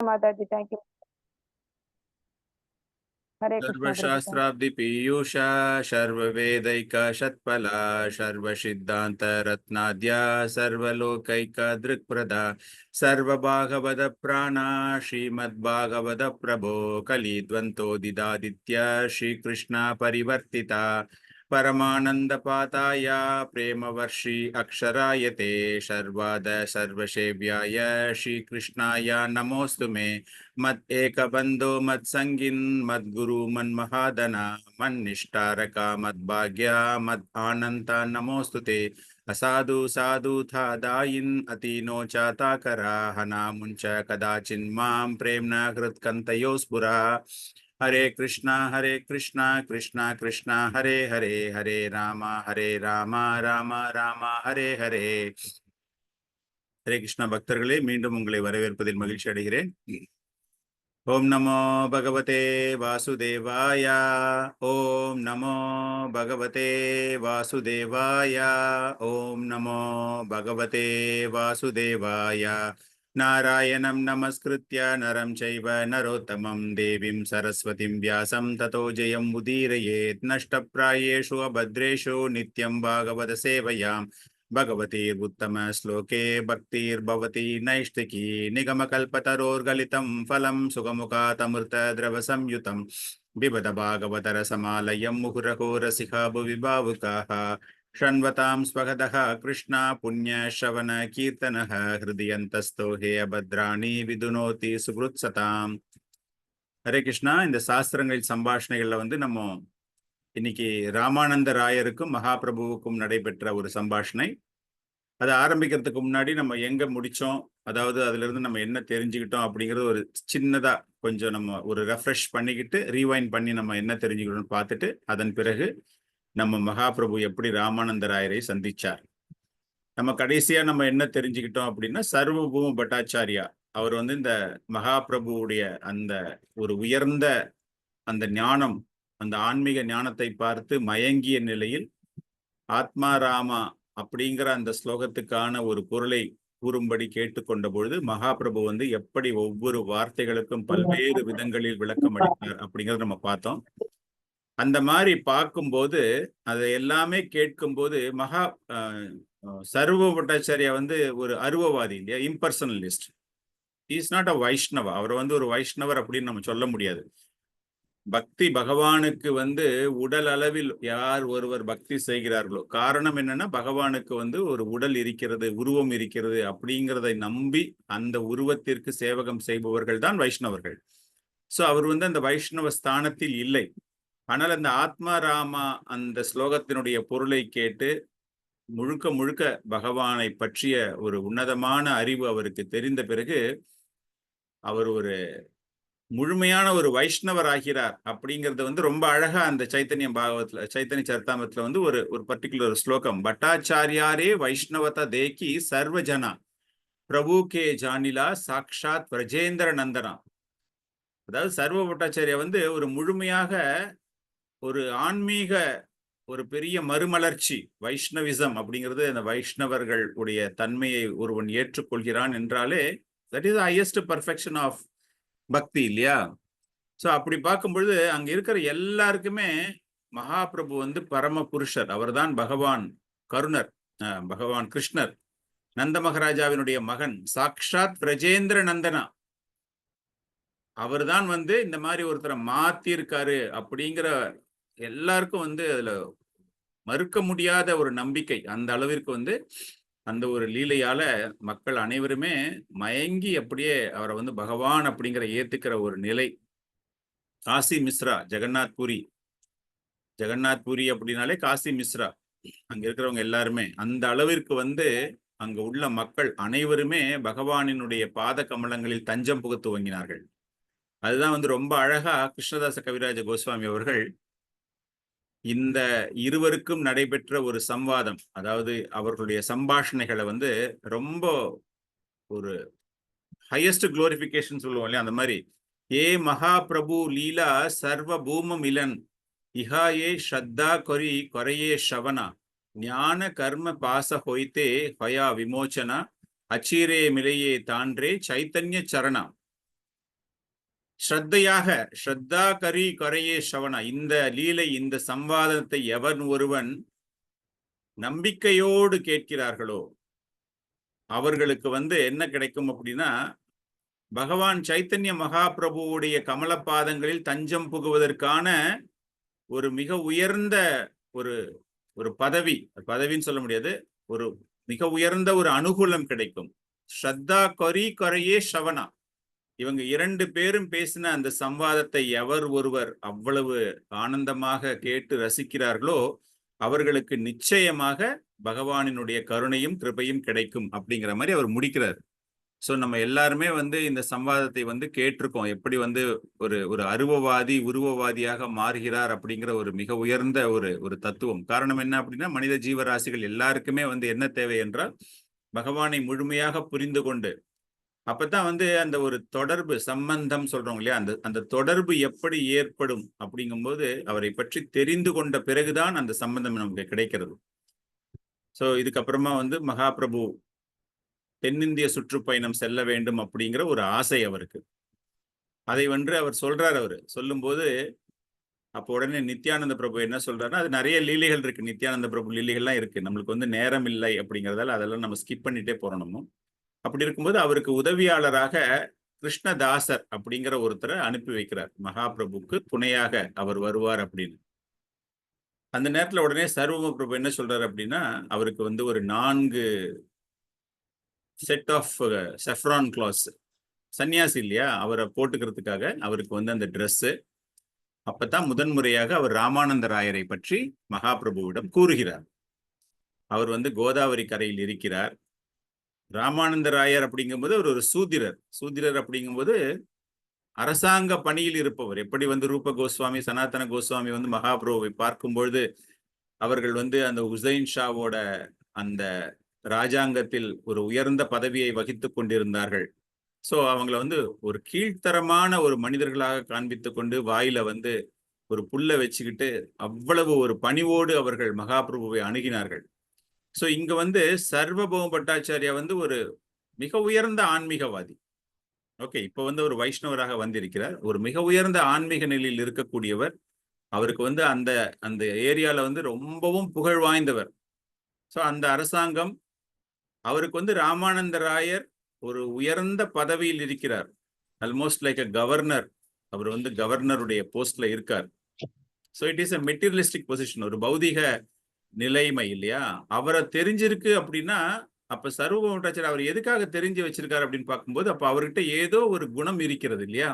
माता जी, thank you. हरे कृष्णा प्रभु। सर्वशास्त्राब्धि पीयूषा सर्ववेदैक षट्फला सर्वसिद्धांत रत्नाद्या सर्वलोकैक दृक्प्रदा सर्वभागवत प्राणा श्रीमद्भागवत प्रभो कलिद्वंतोदिदादित्य श्रीकृष्ण परिवर्तिता परमानंदपाताय प्रेमवर्षि अक्षरायते सर्वाद सर्वसेव्याय श्रीकृष्णाय नमोऽस्तु मे मत् एकबंधो मत्संगिन् मद्गुरु मन्महादना मन्निष्ठारका मद्भाग्या मद् आनन्ता नमोस्तुते असाधु साधु था दायिन् अतीनो चाताकरा हनामुञ्च कदाचिन्मां प्रेम्णा कृत्कन्तयो स्फुरा हरे कृष्णा कृष्णा कृष्णा हरे हरे हरे राम राम राम हरे हरे हरे कृष्णा பக்தர்களே மீண்டும் உங்களை வரவேற்பதில் மகிழ்ச்சி அடைகிறேன். ओम नमो भगवते वासुदेवाय ओम नमो भगवते वासुदेवाय ओम नमो भगवते वासुदेवाय नारायणं नमस्कृत्य नरं चैव नरोत्तमं देवीं सरस्वतीं व्यासं ततो जयं उदीरयेत् नष्टप्रायेषु अभद्रेषु नित्यं भागवत सेवयां भगवतीर्उत्तम श्लोके भक्तिर्भवती नैष्टिकी निगमकल्पतरोर्गलितं फलं सुगमुखातमृत द्रव संयुतं बिबद भागवत रसमालयं मुहुरहो रसिका भुवि भावुकाः शृण्वतां स्वगतः कृष्णा पुण्य श्रवण कीर्तनः हृदयन्तस्थो हे अभद्राणि विदुनोति सुकृत्सताम्. हरे कृष्णा. இந்த சாஸ்திரங்கள் சம்பாஷணைகள்ல நம்ம இன்னைக்கு ராமானந்த ராயருக்கும் மகாபிரபுவுக்கும் நடைபெற்ற ஒரு சம்பாஷணை. அதை ஆரம்பிக்கிறதுக்கு முன்னாடி நம்ம எங்க முடிச்சோம், அதாவது அதுல இருந்து நம்ம என்ன தெரிஞ்சுக்கிட்டோம் அப்படிங்கறது ஒரு சின்னதா கொஞ்சம் நம்ம ஒரு ரெஃப்ரெஷ் பண்ணிக்கிட்டு ரீவைண்ட் பண்ணி நம்ம என்ன தெரிஞ்சுக்கணும்னு பார்த்துட்டு அதன் பிறகு நம்ம மகாபிரபு எப்படி ராமானந்த ராயரை சந்திச்சார். நம்ம கடைசியா நம்ம என்ன தெரிஞ்சுக்கிட்டோம் அப்படின்னா சர்வபூம பட்டாச்சாரியா அவர் இந்த மகாபிரபுவுடைய அந்த ஒரு உயர்ந்த அந்த ஞானம், அந்த ஆன்மீக ஞானத்தை பார்த்து மயங்கிய நிலையில் ஆத்மாராமா அப்படிங்கிற அந்த ஸ்லோகத்துக்கான ஒரு பொருளை கூறும்படி கேட்டுக்கொண்ட பொழுது மகாபிரபு எப்படி ஒவ்வொரு வார்த்தைகளுக்கும் பல்வேறு விதங்களில் விளக்கம் அளித்தார் அப்படிங்கறத நம்ம பார்த்தோம். அந்த மாதிரி பார்க்கும்போது அதை எல்லாமே கேட்கும்போது சர்வ பட்டாச்சாரியா ஒரு அருவவாதி இல்லையா, இம்பர்சனலிஸ்ட். இஸ் நாட் அ வைஷ்ணவ. அவர் ஒரு வைஷ்ணவர் அப்படின்னு நம்ம சொல்ல முடியாது. பக்தி பகவானுக்கு உடல் அளவில் யார் ஒருவர் பக்தி செய்கிறார்களோ, காரணம் என்னன்னா பகவானுக்கு ஒரு உடல் இருக்கிறது, உருவம் இருக்கிறது அப்படிங்கிறதை நம்பி அந்த உருவத்திற்கு சேவகம் செய்பவர்கள் தான் வைஷ்ணவர்கள். சோ அவர் அந்த வைஷ்ணவ ஸ்தானத்தில் இல்லை. ஆனால் அந்த ஆத்மாராமா அந்த ஸ்லோகத்தினுடைய பொருளை கேட்டு முழுக்க முழுக்க பகவானை பற்றிய ஒரு உன்னதமான அறிவு அவருக்கு தெரிந்த பிறகு அவர் ஒரு முழுமையான ஒரு வைஷ்ணவர் ஆகிறார். அப்படிங்கிறது ரொம்ப அழகா அந்த சைத்தன்ய பாகவத்துல, சைத்தன்ய சரிதாமிரத்துல ஒரு பர்டிகுலர் ஸ்லோகம், பட்டாச்சாரியாரே வைஷ்ணவத தேக்கி சர்வஜனா பிரபு கே ஜானிலா சாக்ஷாத் பிரஜேந்திர நந்தனா. அதாவது சர்வ பட்டாச்சாரியா ஒரு முழுமையாக ஒரு ஆன்மீக ஒரு பெரிய மறுமலர்ச்சி, வைஷ்ணவிசம் அப்படிங்கிறது அந்த வைஷ்ணவர்கள் உடைய தன்மையை ஒருவன் ஏற்றுக்கொள்கிறான் என்றாலே that is highest perfection of bhakti இல்லையா. சோ அப்படி பார்க்கும்பொழுது அங்க இருக்கிற எல்லாருக்குமே மகாபிரபு பரம புருஷர். அவர்தான் பகவான் கருணர், பகவான் கிருஷ்ணர், நந்த மகாராஜாவினுடைய மகன், சாக்ஷாத் பிரஜேந்திர நந்தனா. அவர் தான் இந்த மாதிரி ஒருத்தரை மாத்திருக்காரு அப்படிங்கிற எல்லாருக்கும் அதுல மறுக்க முடியாத ஒரு நம்பிக்கை. அந்த அளவிற்கு அந்த ஒரு லீலையால மக்கள் அனைவருமே மயங்கி அப்படியே அவரை பகவான் அப்படிங்கிற ஏத்துக்கிற ஒரு நிலை. காசி மிஸ்ரா, ஜெகநாத் பூரி, ஜெகநாத் பூரி அப்படின்னாலே காசி மிஸ்ரா, அங்க இருக்கிறவங்க எல்லாருமே அந்த அளவிற்கு அங்க உள்ள மக்கள் அனைவருமே பகவானினுடைய பாத கமலங்களில் தஞ்சம் புக துவங்கினார்கள். அதுதான் ரொம்ப அழகா கிருஷ்ணதாச கவிராஜ கோஸ்வாமி அவர்கள் இந்த இருவருக்கும் நடைபெற்ற ஒரு சம்வாதம், அதாவது அவர்களுடைய சம்பாஷணைகளை ரொம்ப ஒரு ஹையஸ்ட் குளோரிபிகேஷன் சொல்லுவோம் இல்லையா, அந்த மாதிரி ஏ மகாபிரபு லீலா சர்வ பூமம் இலன் இஹாயே ஸ்ரத்தா கொரி கொரையே ஷவனா ஞான கர்ம பாச ஹொய்தே ஹயா விமோச்சனா அச்சீரே மிலையே தான்றே சைத்தன்ய சரணா. ஸ்ரத்தையாக, ஸ்ரத்தா கரி கரையே ஷவனா, இந்த லீலை, இந்த சம்வாதத்தை எவன் ஒருவன் நம்பிக்கையோடு கேட்கிறார்களோ அவர்களுக்கு என்ன கிடைக்கும் அப்படின்னா, பகவான் சைத்தன்ய மகாபிரபுவுடைய கமலபாதங்களில் தஞ்சம் புகுவதற்கான ஒரு மிக உயர்ந்த ஒரு ஒரு பதவின்னு சொல்ல முடியாது, ஒரு மிக உயர்ந்த ஒரு அனுகூலம் கிடைக்கும். ஸ்ரத்தா கரி கரையே ஷவனா, இவங்க 2 பேரும் பேசின அந்த சம்வாதத்தை எவர் ஒருவர் அவ்வளவு ஆனந்தமாக கேட்டு ரசிக்கிறார்களோ அவர்களுக்கு நிச்சயமாக பகவானினுடைய கருணையும் கிருபையும் கிடைக்கும் அப்படிங்கிற மாதிரி அவர் முடிக்கிறார். ஸோ நம்ம எல்லாருமே இந்த சம்வாதத்தை கேட்டிருக்கோம். எப்படி ஒரு ஒரு அருவவாதி உருவவாதியாக மாறுகிறார் அப்படிங்கிற ஒரு மிக உயர்ந்த ஒரு தத்துவம். காரணம் என்ன அப்படின்னா, மனித ஜீவராசிகள் எல்லாருக்குமே என்ன தேவை என்றால் பகவானை முழுமையாக புரிந்து கொண்டு, அப்பதான் அந்த ஒரு தொடர்பு சம்பந்தம் சொல்றோம் இல்லையா, அந்த அந்த தொடர்பு எப்படி ஏற்படும் அப்படிங்கும்போது அவரை பற்றி தெரிந்து கொண்ட பிறகுதான் அந்த சம்பந்தம் நமக்கு கிடைக்கிறது. ஸோ இதுக்கப்புறமா மகாபிரபு தென்னிந்திய சுற்றுப்பயணம் செல்ல வேண்டும் அப்படிங்கிற ஒரு ஆசை அவருக்கு. அதை அவர் சொல்றார். அவர் சொல்லும்போது அப்போ உடனே நித்யானந்த பிரபு என்ன சொல்றாருன்னா, அது நிறைய லீலைகள் இருக்கு, நித்யானந்த பிரபு லீலைகள்லாம் இருக்கு, நம்மளுக்கு நேரம் இல்லை அப்படிங்கிறதால அதெல்லாம் நம்ம ஸ்கிப் பண்ணிட்டே போறோம். நம்ம அப்படி இருக்கும்போது அவருக்கு உதவியாளராக கிருஷ்ணதாசர் அப்படிங்கிற ஒருத்தரை அனுப்பி வைக்கிறார். மகாபிரபுக்கு துணையாக அவர் வருவார் அப்படின்னு. அந்த நேரத்துல உடனே சர்வம பிரபு என்ன சொல்றாரு அப்படின்னா, அவருக்கு ஒரு 4 செட் ஆஃப் செஃப்ரான் கிளாஸ், சன்னியாசி இல்லையா, அவரை போட்டுக்கிறதுக்காக அவருக்கு அந்த ட்ரெஸ். அப்பதான் முதன்முறையாக அவர் ராமானந்த ராயரை பற்றி மகாபிரபுவிடம் கூறுகிறார். அவர் கோதாவரி கரையில் இருக்கிறார். ராமானந்த ராயர் அப்படிங்கும்போது அவர் ஒரு சூத்திரர் அப்படிங்கும்போது அரசாங்க பணியில் இருப்பவர். எப்படி ரூப கோஸ்வாமி, சனாதன கோஸ்வாமி மகாபிரபுவை பார்க்கும் பொழுது அவர்கள் அந்த உசைன் ஷாவோட அந்த ராஜாங்கத்தில் ஒரு உயர்ந்த பதவியை வகித்துக் கொண்டிருந்தார்கள். சோ அவங்கள ஒரு கீழ்த்தரமான ஒரு மனிதர்களாக காண்பித்து கொண்டு வாயில ஒரு புல்ல வச்சுக்கிட்டு அவ்வளவு ஒரு பணிவோடு அவர்கள் மகாபிரபுவை அணுகினார்கள். சோ இங்க சர்வபௌம பட்டாச்சாரியா ஒரு மிக உயர்ந்த ஆன்மீகவாதி. ஓகே, இப்ப ஒரு வைஷ்ணவராக வந்திருக்கிறார். ஒரு மிக உயர்ந்த ஆன்மீக நிலையில் இருக்கக்கூடியவர். அவருக்கு அந்த அந்த ஏரியால ரொம்பவும் புகழ் வாய்ந்தவர். சோ அந்த அரசாங்கம் அவருக்கு ராமானந்த ராயர் ஒரு உயர்ந்த பதவியில் இருக்கிறார். Almost like a governor. அவர் கவர்னருடைய போஸ்ட்ல இருக்கார். So it is a materialistic position, ஒரு பௌதிக நிலைமை இல்லையா. அவரை தெரிஞ்சிருக்கு அப்படின்னா அப்ப சர்வபௌம பட்டாச்சாரியார் அவர் எதுக்காக தெரிஞ்சு வச்சிருக்காரு அப்படின்னு பார்க்கும்போது, அப்ப அவர்கிட்ட ஏதோ ஒரு குணம் இருக்கிறது இல்லையா.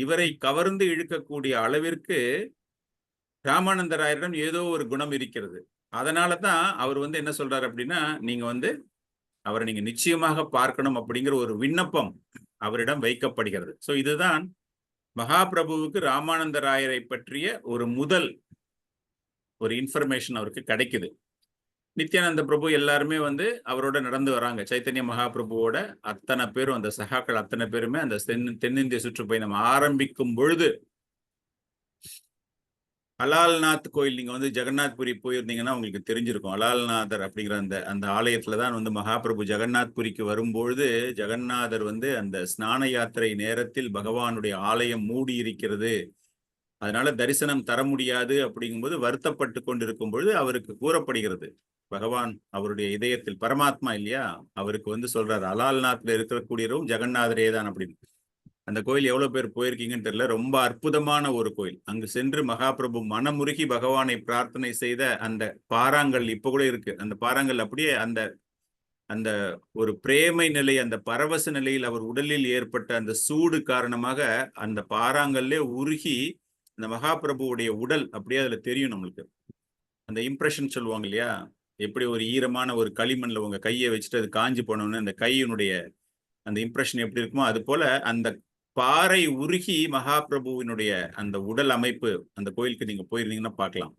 இவரை கவர்ந்து இழுக்கக்கூடிய அளவிற்கு ராமானந்த ராயரிடம் ஏதோ ஒரு குணம் இருக்கிறது. அதனாலதான் அவர் என்ன சொல்றாரு அப்படின்னா, நீங்க அவரை நீங்க நிச்சயமாக பார்க்கணும் அப்படிங்கிற ஒரு விண்ணப்பம் அவரிடம் வைக்கப்படுகிறது. சோ இதுதான் மகாபிரபுவுக்கு ராமானந்த ராயரை பற்றிய ஒரு முதல் ஒரு இன்ஃபர்மேஷன் அவருக்கு கிடைக்குது. நித்யானந்த பிரபு எல்லாருமே அவரோட நடந்து வராங்க. சைத்தன்ய மகாபிரபுவோட அத்தனை பேரும், அந்த சகாக்கள் அத்தனை பேருமே அந்த தென்னிந்திய சுற்றுப்பயணம் ஆரம்பிக்கும் பொழுது அலால்நாத் கோயில், நீங்க ஜெகநாத் புரி போயிருந்தீங்கன்னா உங்களுக்கு தெரிஞ்சிருக்கும். அலால்நாதர் அப்படிங்கிற அந்த அந்த ஆலயத்துலதான் மகாபிரபு ஜெகநாத் புரிக்கு வரும்பொழுது ஜெகநாதர் அந்த ஸ்நான யாத்திரை நேரத்தில் பகவானுடைய ஆலயம் மூடி இருக்கிறது, அதனால தரிசனம் தர முடியாது அப்படிங்கும்போது வருத்தப்பட்டு கொண்டிருக்கும் பொழுது அவருக்கு கூறப்படுகிறது, பகவான் அவருடைய இதயத்தில் பரமாத்மா இல்லையா, அவருக்கு சொல்றாரு, அலால்நாத்ல இருக்கக்கூடியவரும் ஜெகநாதரே தான் அப்படின்னு. அந்த கோயில் எவ்வளவு பேர் போயிருக்கீங்கன்னு தெரியல, ரொம்ப அற்புதமான ஒரு கோயில். அங்கு சென்று மகாபிரபு மனமுருகி பகவானை பிரார்த்தனை செய்த அந்த பாறாங்கல் இப்ப கூட இருக்கு. அந்த பாறாங்கல் அப்படியே அந்த அந்த ஒரு பிரேமை நிலை, அந்த பரவச நிலையில் அவர் உடலில் ஏற்பட்ட அந்த சூடு காரணமாக அந்த பாறாங்கல்லே உருகி அந்த மகாபிரபுவுடைய உடல் அப்படியே அதுல தெரியும் நம்மளுக்கு. அந்த இம்ப்ரெஷன் சொல்லுவாங்க இல்லையா, எப்படி ஒரு ஈரமான ஒரு களிமண்ல உங்க கையை வச்சுட்டு அது காஞ்சி போனோன்னு அந்த கையினுடைய அந்த இம்ப்ரெஷன் எப்படி இருக்குமோ அது போல அந்த பாறை உருகி மகாபிரபுவினுடைய அந்த உடல் அமைப்பு அந்த கோயிலுக்கு நீங்க போயிருந்தீங்கன்னா பார்க்கலாம்.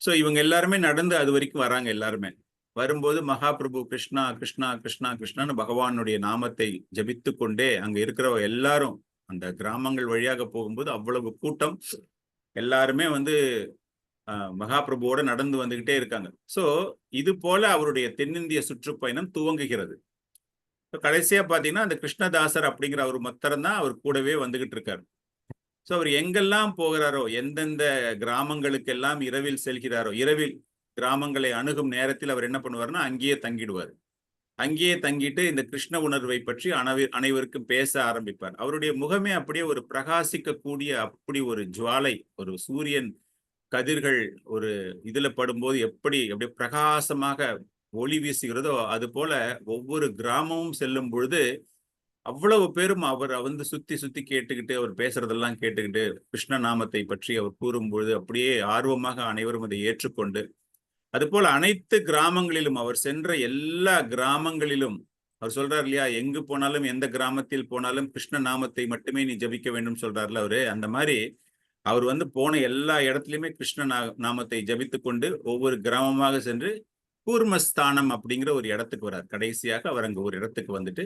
சோ இவங்க எல்லாருமே நடந்து அது வரைக்கும் வராங்க. எல்லாருமே வரும்போது மகாபிரபு கிருஷ்ணா கிருஷ்ணா கிருஷ்ணா கிருஷ்ணான்னு பகவானுடைய நாமத்தை ஜபித்து கொண்டே அங்க இருக்கிற எல்லாரும் அந்த கிராமங்கள் வழியாக போகும்போது அவ்வளவு கூட்டம், எல்லாருமே மகாபிரபுவோட நடந்து வந்துகிட்டே இருக்காங்க. சோ இது போல அவருடைய தென்னிந்திய சுற்றுப்பயணம் துவங்குகிறது. கடைசியா பாத்தீங்கன்னா அந்த கிருஷ்ணதாசர் அப்படிங்கிற அவர் மத்தரம் தான் அவர் கூடவே வந்துகிட்டு இருக்காரு. ஸோ அவர் எங்கெல்லாம் போகிறாரோ, எந்தெந்த கிராமங்களுக்கெல்லாம் இரவில் செல்கிறாரோ, இரவில் கிராமங்களை அணுகும் நேரத்தில் அவர் என்ன பண்ணுவார்னா அங்கேயே தங்கிடுவார். அங்கேயே தங்கிட்டு இந்த கிருஷ்ண உணர்வை பற்றி அனைவருக்கும் பேச ஆரம்பிப்பார். அவருடைய முகமே அப்படியே ஒரு பிரகாசிக்கக்கூடிய அப்படி ஒரு ஜுவாலை, ஒரு சூரியன் கதிர்கள் ஒரு இதுல படும்போது அப்படியே பிரகாசமாக ஒளி வீசுகிறதோ அது போல ஒவ்வொரு கிராமமும் செல்லும் பொழுது அவ்வளவு பேரும் அவர் வந்து சுத்தி சுத்தி கேட்டுக்கிட்டு அவர் பேசுறதெல்லாம் கேட்டுக்கிட்டு கிருஷ்ண நாமத்தை பற்றி அவர் கூறும்பொழுது அப்படியே ஆர்வமாக அனைவரும் அதை ஏற்றுக்கொண்டு, அதுபோல அனைத்து கிராமங்களிலும் அவர் சென்ற எல்லா கிராமங்களிலும் அவர் சொல்றார் இல்லையா, எங்கு போனாலும் எந்த கிராமத்தில் போனாலும் கிருஷ்ண நாமத்தை மட்டுமே நீ ஜபிக்க வேண்டும் சொல்றாருல அவரு. அந்த மாதிரி அவர் வந்து போன எல்லா இடத்துலயுமே கிருஷ்ண நாமத்தை ஜபித்து கொண்டு ஒவ்வொரு கிராமமாக சென்று கூர்மஸ்தானம் அப்படிங்கிற ஒரு இடத்துக்கு வர்றார். கடைசியாக அவர் அங்க ஒரு இடத்துக்கு வந்துட்டு,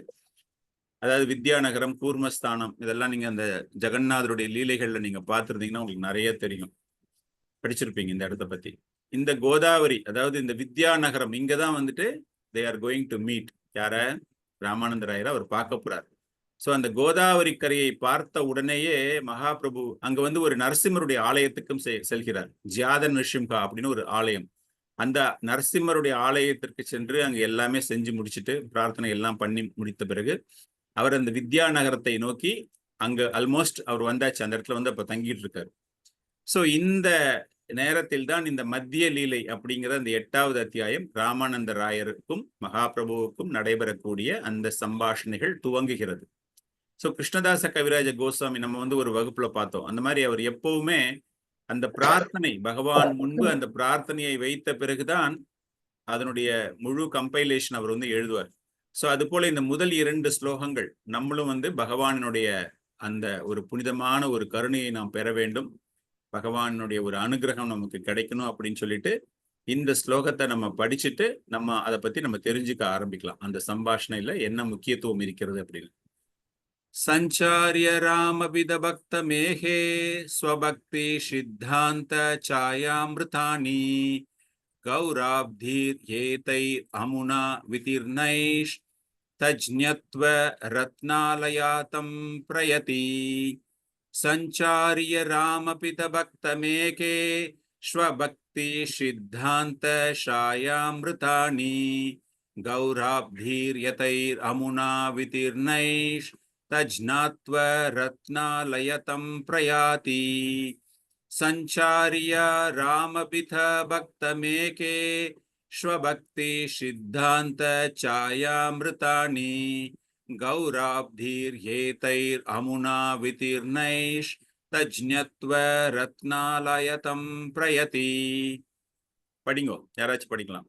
அதாவது வித்யாநகரம், கூர்மஸ்தானம், இதெல்லாம் நீங்க அந்த ஜெகநாதருடைய லீலைகள்ல நீங்க பார்த்திருந்தீங்கன்னா உங்களுக்கு நிறைய தெரியும், படிச்சிருப்பீங்க இந்த இடத்த பத்தி. இந்த கோதாவரி, அதாவது இந்த வித்யாநகரம், இங்கதான் வந்துட்டு they are going to meet யார, ராமானந்தராயரை அவர் பார்க்க போறார். ஸோ அந்த கோதாவரி கரையை பார்த்த உடனேயே மகாபிரபு அங்க வந்து ஒரு நரசிம்மருடைய ஆலயத்துக்கும் செல்கிறார். ஜியாத நிருசிம்ஹா அப்படின்னு ஒரு ஆலயம். அந்த நரசிம்மருடைய ஆலயத்திற்கு சென்று அங்க எல்லாமே செஞ்சு முடிச்சுட்டு பிரார்த்தனை எல்லாம் பண்ணி முடித்த பிறகு அவர் அந்த வித்யா நகரத்தை நோக்கி அங்க ஆல்மோஸ்ட் அவர் வந்தாச்சு. அந்த இடத்துல வந்து அப்ப தங்கிட்டு இருக்காரு. ஸோ இந்த நேரத்தில் தான் இந்த மத்திய லீலை அப்படிங்கிற அந்த 8வது அத்தியாயம் ராமானந்த ராயருக்கும் மகாபிரபுவுக்கும் நடைபெறக்கூடிய அந்த சம்பாஷணைகள் துவங்குகிறது. ஸோ கிருஷ்ணதாச கவிராஜ கோஸ்வாமி நம்ம வந்து ஒரு வகுப்புல பார்த்தோம். அந்த மாதிரி அவர் எப்பவுமே அந்த பிரார்த்தனை பகவான் முன்பு அந்த பிரார்த்தனையை வைத்த பிறகுதான் அதனுடைய முழு கம்பைலேஷன் அவர் வந்து எழுதுவார். ஸோ அது போல இந்த முதல் 2 ஸ்லோகங்கள் நம்மளும் வந்து பகவானுடைய அந்த ஒரு புனிதமான ஒரு கருணையை நாம் பெற வேண்டும், பகவானுடைய ஒரு அனுகிரகம் நமக்கு கிடைக்கணும் அப்படின்னு சொல்லிட்டு இந்த ஸ்லோகத்தை நம்ம படிச்சுட்டு நம்ம அதை பத்தி நம்ம தெரிஞ்சுக்க ஆரம்பிக்கலாம். அந்த சம்பாஷணையில என்ன முக்கியத்துவம் இருக்கிறது அப்படின்னு. சஞ்சாரிய ராமவித பக்த மேகே ஸ்வபக்தி சித்தாந்த சாயாமிருதானி கௌராப்தீர் ஏதைர் அமுனா விதிர்நைஷ் தஜ்ஞத்வ ரத்னாலயாதம் பிரயதி. சஞ்சாரிய ராமபித பக்தமேகே ஸ்வபக்தி சித்தாந்த சாயாமிருதானி கௌராப்தீர் யதைர் அமுனா விதிர்நைஷ் தஜ்ஞத்வ ரத்னாலயதம் பிரயாதி. சஞ்சாரிய ராமபித பக்தமேகே ஸ்வபக்தி சித்தாந்த சாயாமிருதானி கௌராப்தீர் ஏதைர் அமுனா விதிர்நைஷ் தஜ்ஞத்வ ரத்னாலயதம் பிரயதி. படிங்கோ, யாராச்சும் படிக்கலாம்.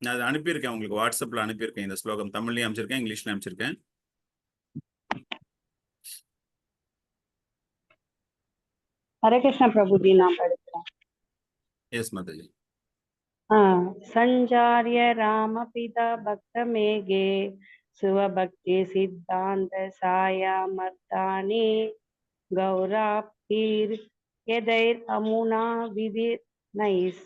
நான் அதை அனுப்பியிருக்கேன் உங்களுக்கு, வாட்ஸ்அப்ல அனுப்பியிருக்கேன். இந்த ஸ்லோகம் தமிழ்லயும் அமைச்சிருக்கேன், இங்கிலீஷ்லயும் அமைச்சிருக்கேன். हरे कृष्णा प्रभु जी, नाम पढ़ते यस माताजी. संचार्य राम पिता भक्त मेघे स्वभक्ति सिद्धांत सायामर्तानि गौराप्तीर यदैर अमुना विधि नैस्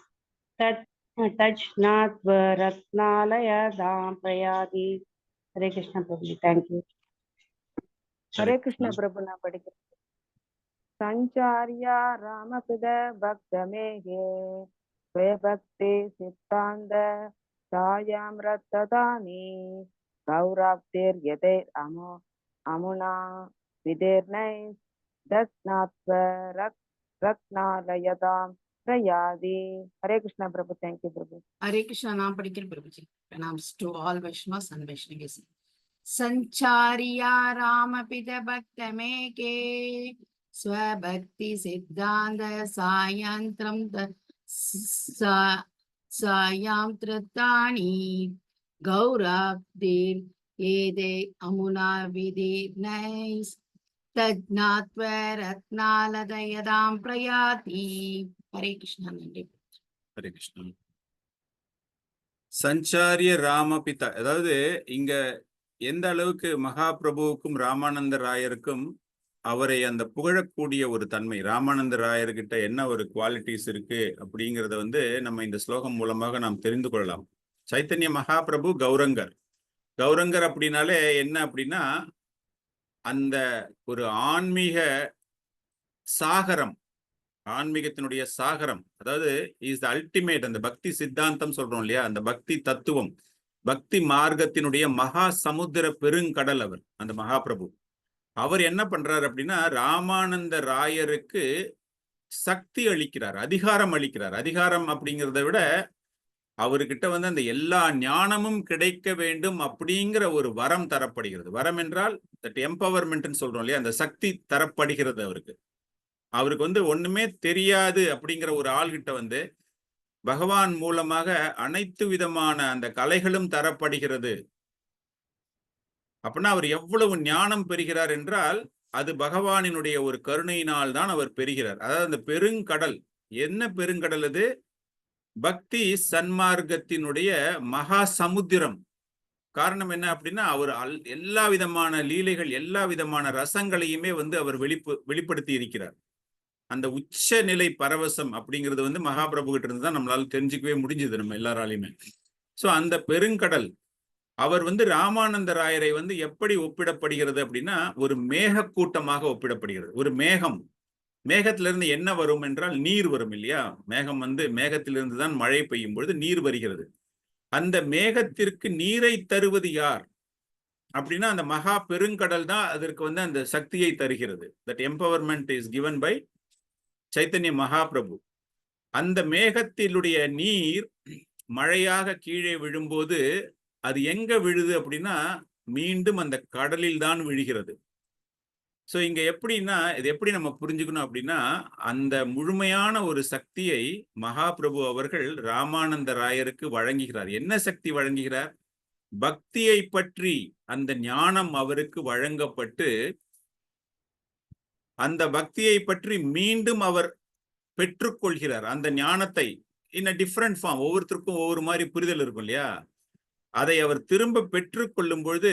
तज्ज्ञात्व रत्नालयदां प्रयाति. हरे कृष्णा प्रभु जी, थैंक यू. हरे कृष्णा प्रभु, நான் படிக்கிறேன். संचार्य रामपिद भक्त मेघे स्वभक्ति सिद्धांत सायामृतानि गौराप्तीर यदैर अमुना विधिर्नैस् तज्ज्ञात्व रत्नालयदां प्रयाति. हरे कृष्णा प्रभु, थैंक यू प्रभु. हरे कृष्णा, नाम படிக்கிறேன் Prabhuji. Pranams to all Vaishnavas and Vaishnavis. संचारिया रामपिद भक्त मेघे स्वभक्ति सिद्धांत सायंत्रम सायामृतानि गौराब्धीर एदे अमुना विधिर्नैस् तज्ज्ञात्व रत्नालयदां प्रयाति. हरे कृष्णा. நன்றி. ஹரே கிருஷ்ணா. சஞ்சாரிய ராமபிதா, அதாவது இங்க எந்த அளவுக்கு மகாபிரபுவுக்கும் ராமானந்த ராயருக்கும் அவரை அந்த புகழக்கூடிய ஒரு தன்மை, ராமானந்த ராயர்கிட்ட என்ன ஒரு குவாலிட்டிஸ் இருக்கு அப்படிங்கிறத வந்து நம்ம இந்த ஸ்லோகம் மூலமாக நாம் தெரிந்து கொள்ளலாம். சைத்தன்ய மகாபிரபு கௌரங்கர். கௌரங்கர் அப்படின்னாலே என்ன அப்படின்னா அந்த ஒரு ஆன்மீக சாகரம், ஆன்மீகத்தினுடைய சாகரம். அதாவது இஸ் த அல்டிமேட். அந்த பக்தி சித்தாந்தம் சொல்றோம் இல்லையா, அந்த பக்தி தத்துவம், பக்தி மார்க்கத்தினுடைய மகா சமுத்திர பெருங்கடல் அவர், அந்த மகாபிரபு. அவர் என்ன பண்றாரு அப்படின்னா, ராமானந்த ராயருக்கு சக்தி அளிக்கிறார், அதிகாரம் அளிக்கிறார். அதிகாரம் அப்படிங்கிறத விட அவர்கிட்ட வந்து அந்த எல்லா ஞானமும் கிடைக்க வேண்டும் அப்படிங்கிற ஒரு வரம் தரப்படுகிறது. வரம் என்றால் தட் எம்பவர்மெண்ட் சொல்றோம் இல்லையா, அந்த சக்தி தரப்படுகிறது அவருக்கு. அவருக்கு வந்து ஒண்ணுமே தெரியாது அப்படிங்கிற ஒரு ஆள்கிட்ட வந்து பகவான் மூலமாக அனைத்து விதமான அந்த கலைகளும் தரப்படுகிறது. அப்படின்னா அவர் எவ்வளவு ஞானம் பெறுகிறார் என்றால் அது பகவானினுடைய ஒரு கருணையினால் தான் அவர் பெறுகிறார். அதாவது அந்த பெருங்கடல், என்ன பெருங்கடல் அது? பக்தி சன்மார்க்கத்தினுடைய மகா சமுத்திரம். காரணம் என்ன அப்படின்னா, அவர் எல்லா விதமான லீலைகள், எல்லா விதமான ரசங்களையுமே வந்து அவர் வெளிப்படுத்தி இருக்கிறார். அந்த உச்ச நிலை பரவசம் அப்படிங்கிறது வந்து மகாபிரபு கிட்ட இருந்து தான் நம்மளால தெரிஞ்சுக்கவே முடிஞ்சது, நம்ம எல்லாராலையுமே. சோ அந்த பெருங்கடல் அவர் வந்து ராமானந்த ராயரை வந்து எப்படி ஒப்பிடப்படுகிறது அப்படின்னா, ஒரு மேக கூட்டமாக ஒப்பிடப்படுகிறது. ஒரு மேகம், மேகத்திலிருந்து என்ன வரும் என்றால் நீர் வரும் இல்லையா. மேகம் வந்து மேகத்திலிருந்து தான் மழை பெய்யும் பொழுது நீர் வருகிறது. அந்த மேகத்திற்கு நீரை தருவது யார் அப்படின்னா, அந்த மகா பெருங்கடல் தான் அதற்கு வந்து அந்த சக்தியை தருகிறது. That empowerment is given by Chaitanya Mahaprabhu. அந்த மேகத்தினுடைய நீர் மழையாக கீழே விழும்போது அது எங்க விழுது அப்படின்னா, மீண்டும் அந்த கடலில் தான் விழுகிறது. சோ இங்க எப்படின்னா, இது எப்படி நம்ம புரிஞ்சுக்கணும் அப்படின்னா, அந்த முழுமையான ஒரு சக்தியை மகாபிரபு அவர்கள் ராமானந்த ராயருக்கு வழங்குகிறார். என்ன சக்தி வழங்குகிறார்? பக்தியை பற்றி அந்த ஞானம் அவருக்கு வழங்கப்பட்டு, அந்த பக்தியை பற்றி மீண்டும் அவர் பெற்றுக்கொள்கிறார். அந்த ஞானத்தை இன் அ டிஃபரண்ட் ஃபார்ம், ஒவ்வொருத்தருக்கும் ஒவ்வொரு மாதிரி புரிதல் இருக்கும் இல்லையா. அதை அவர் திரும்ப பெற்றுக்கொள்ளும் பொழுது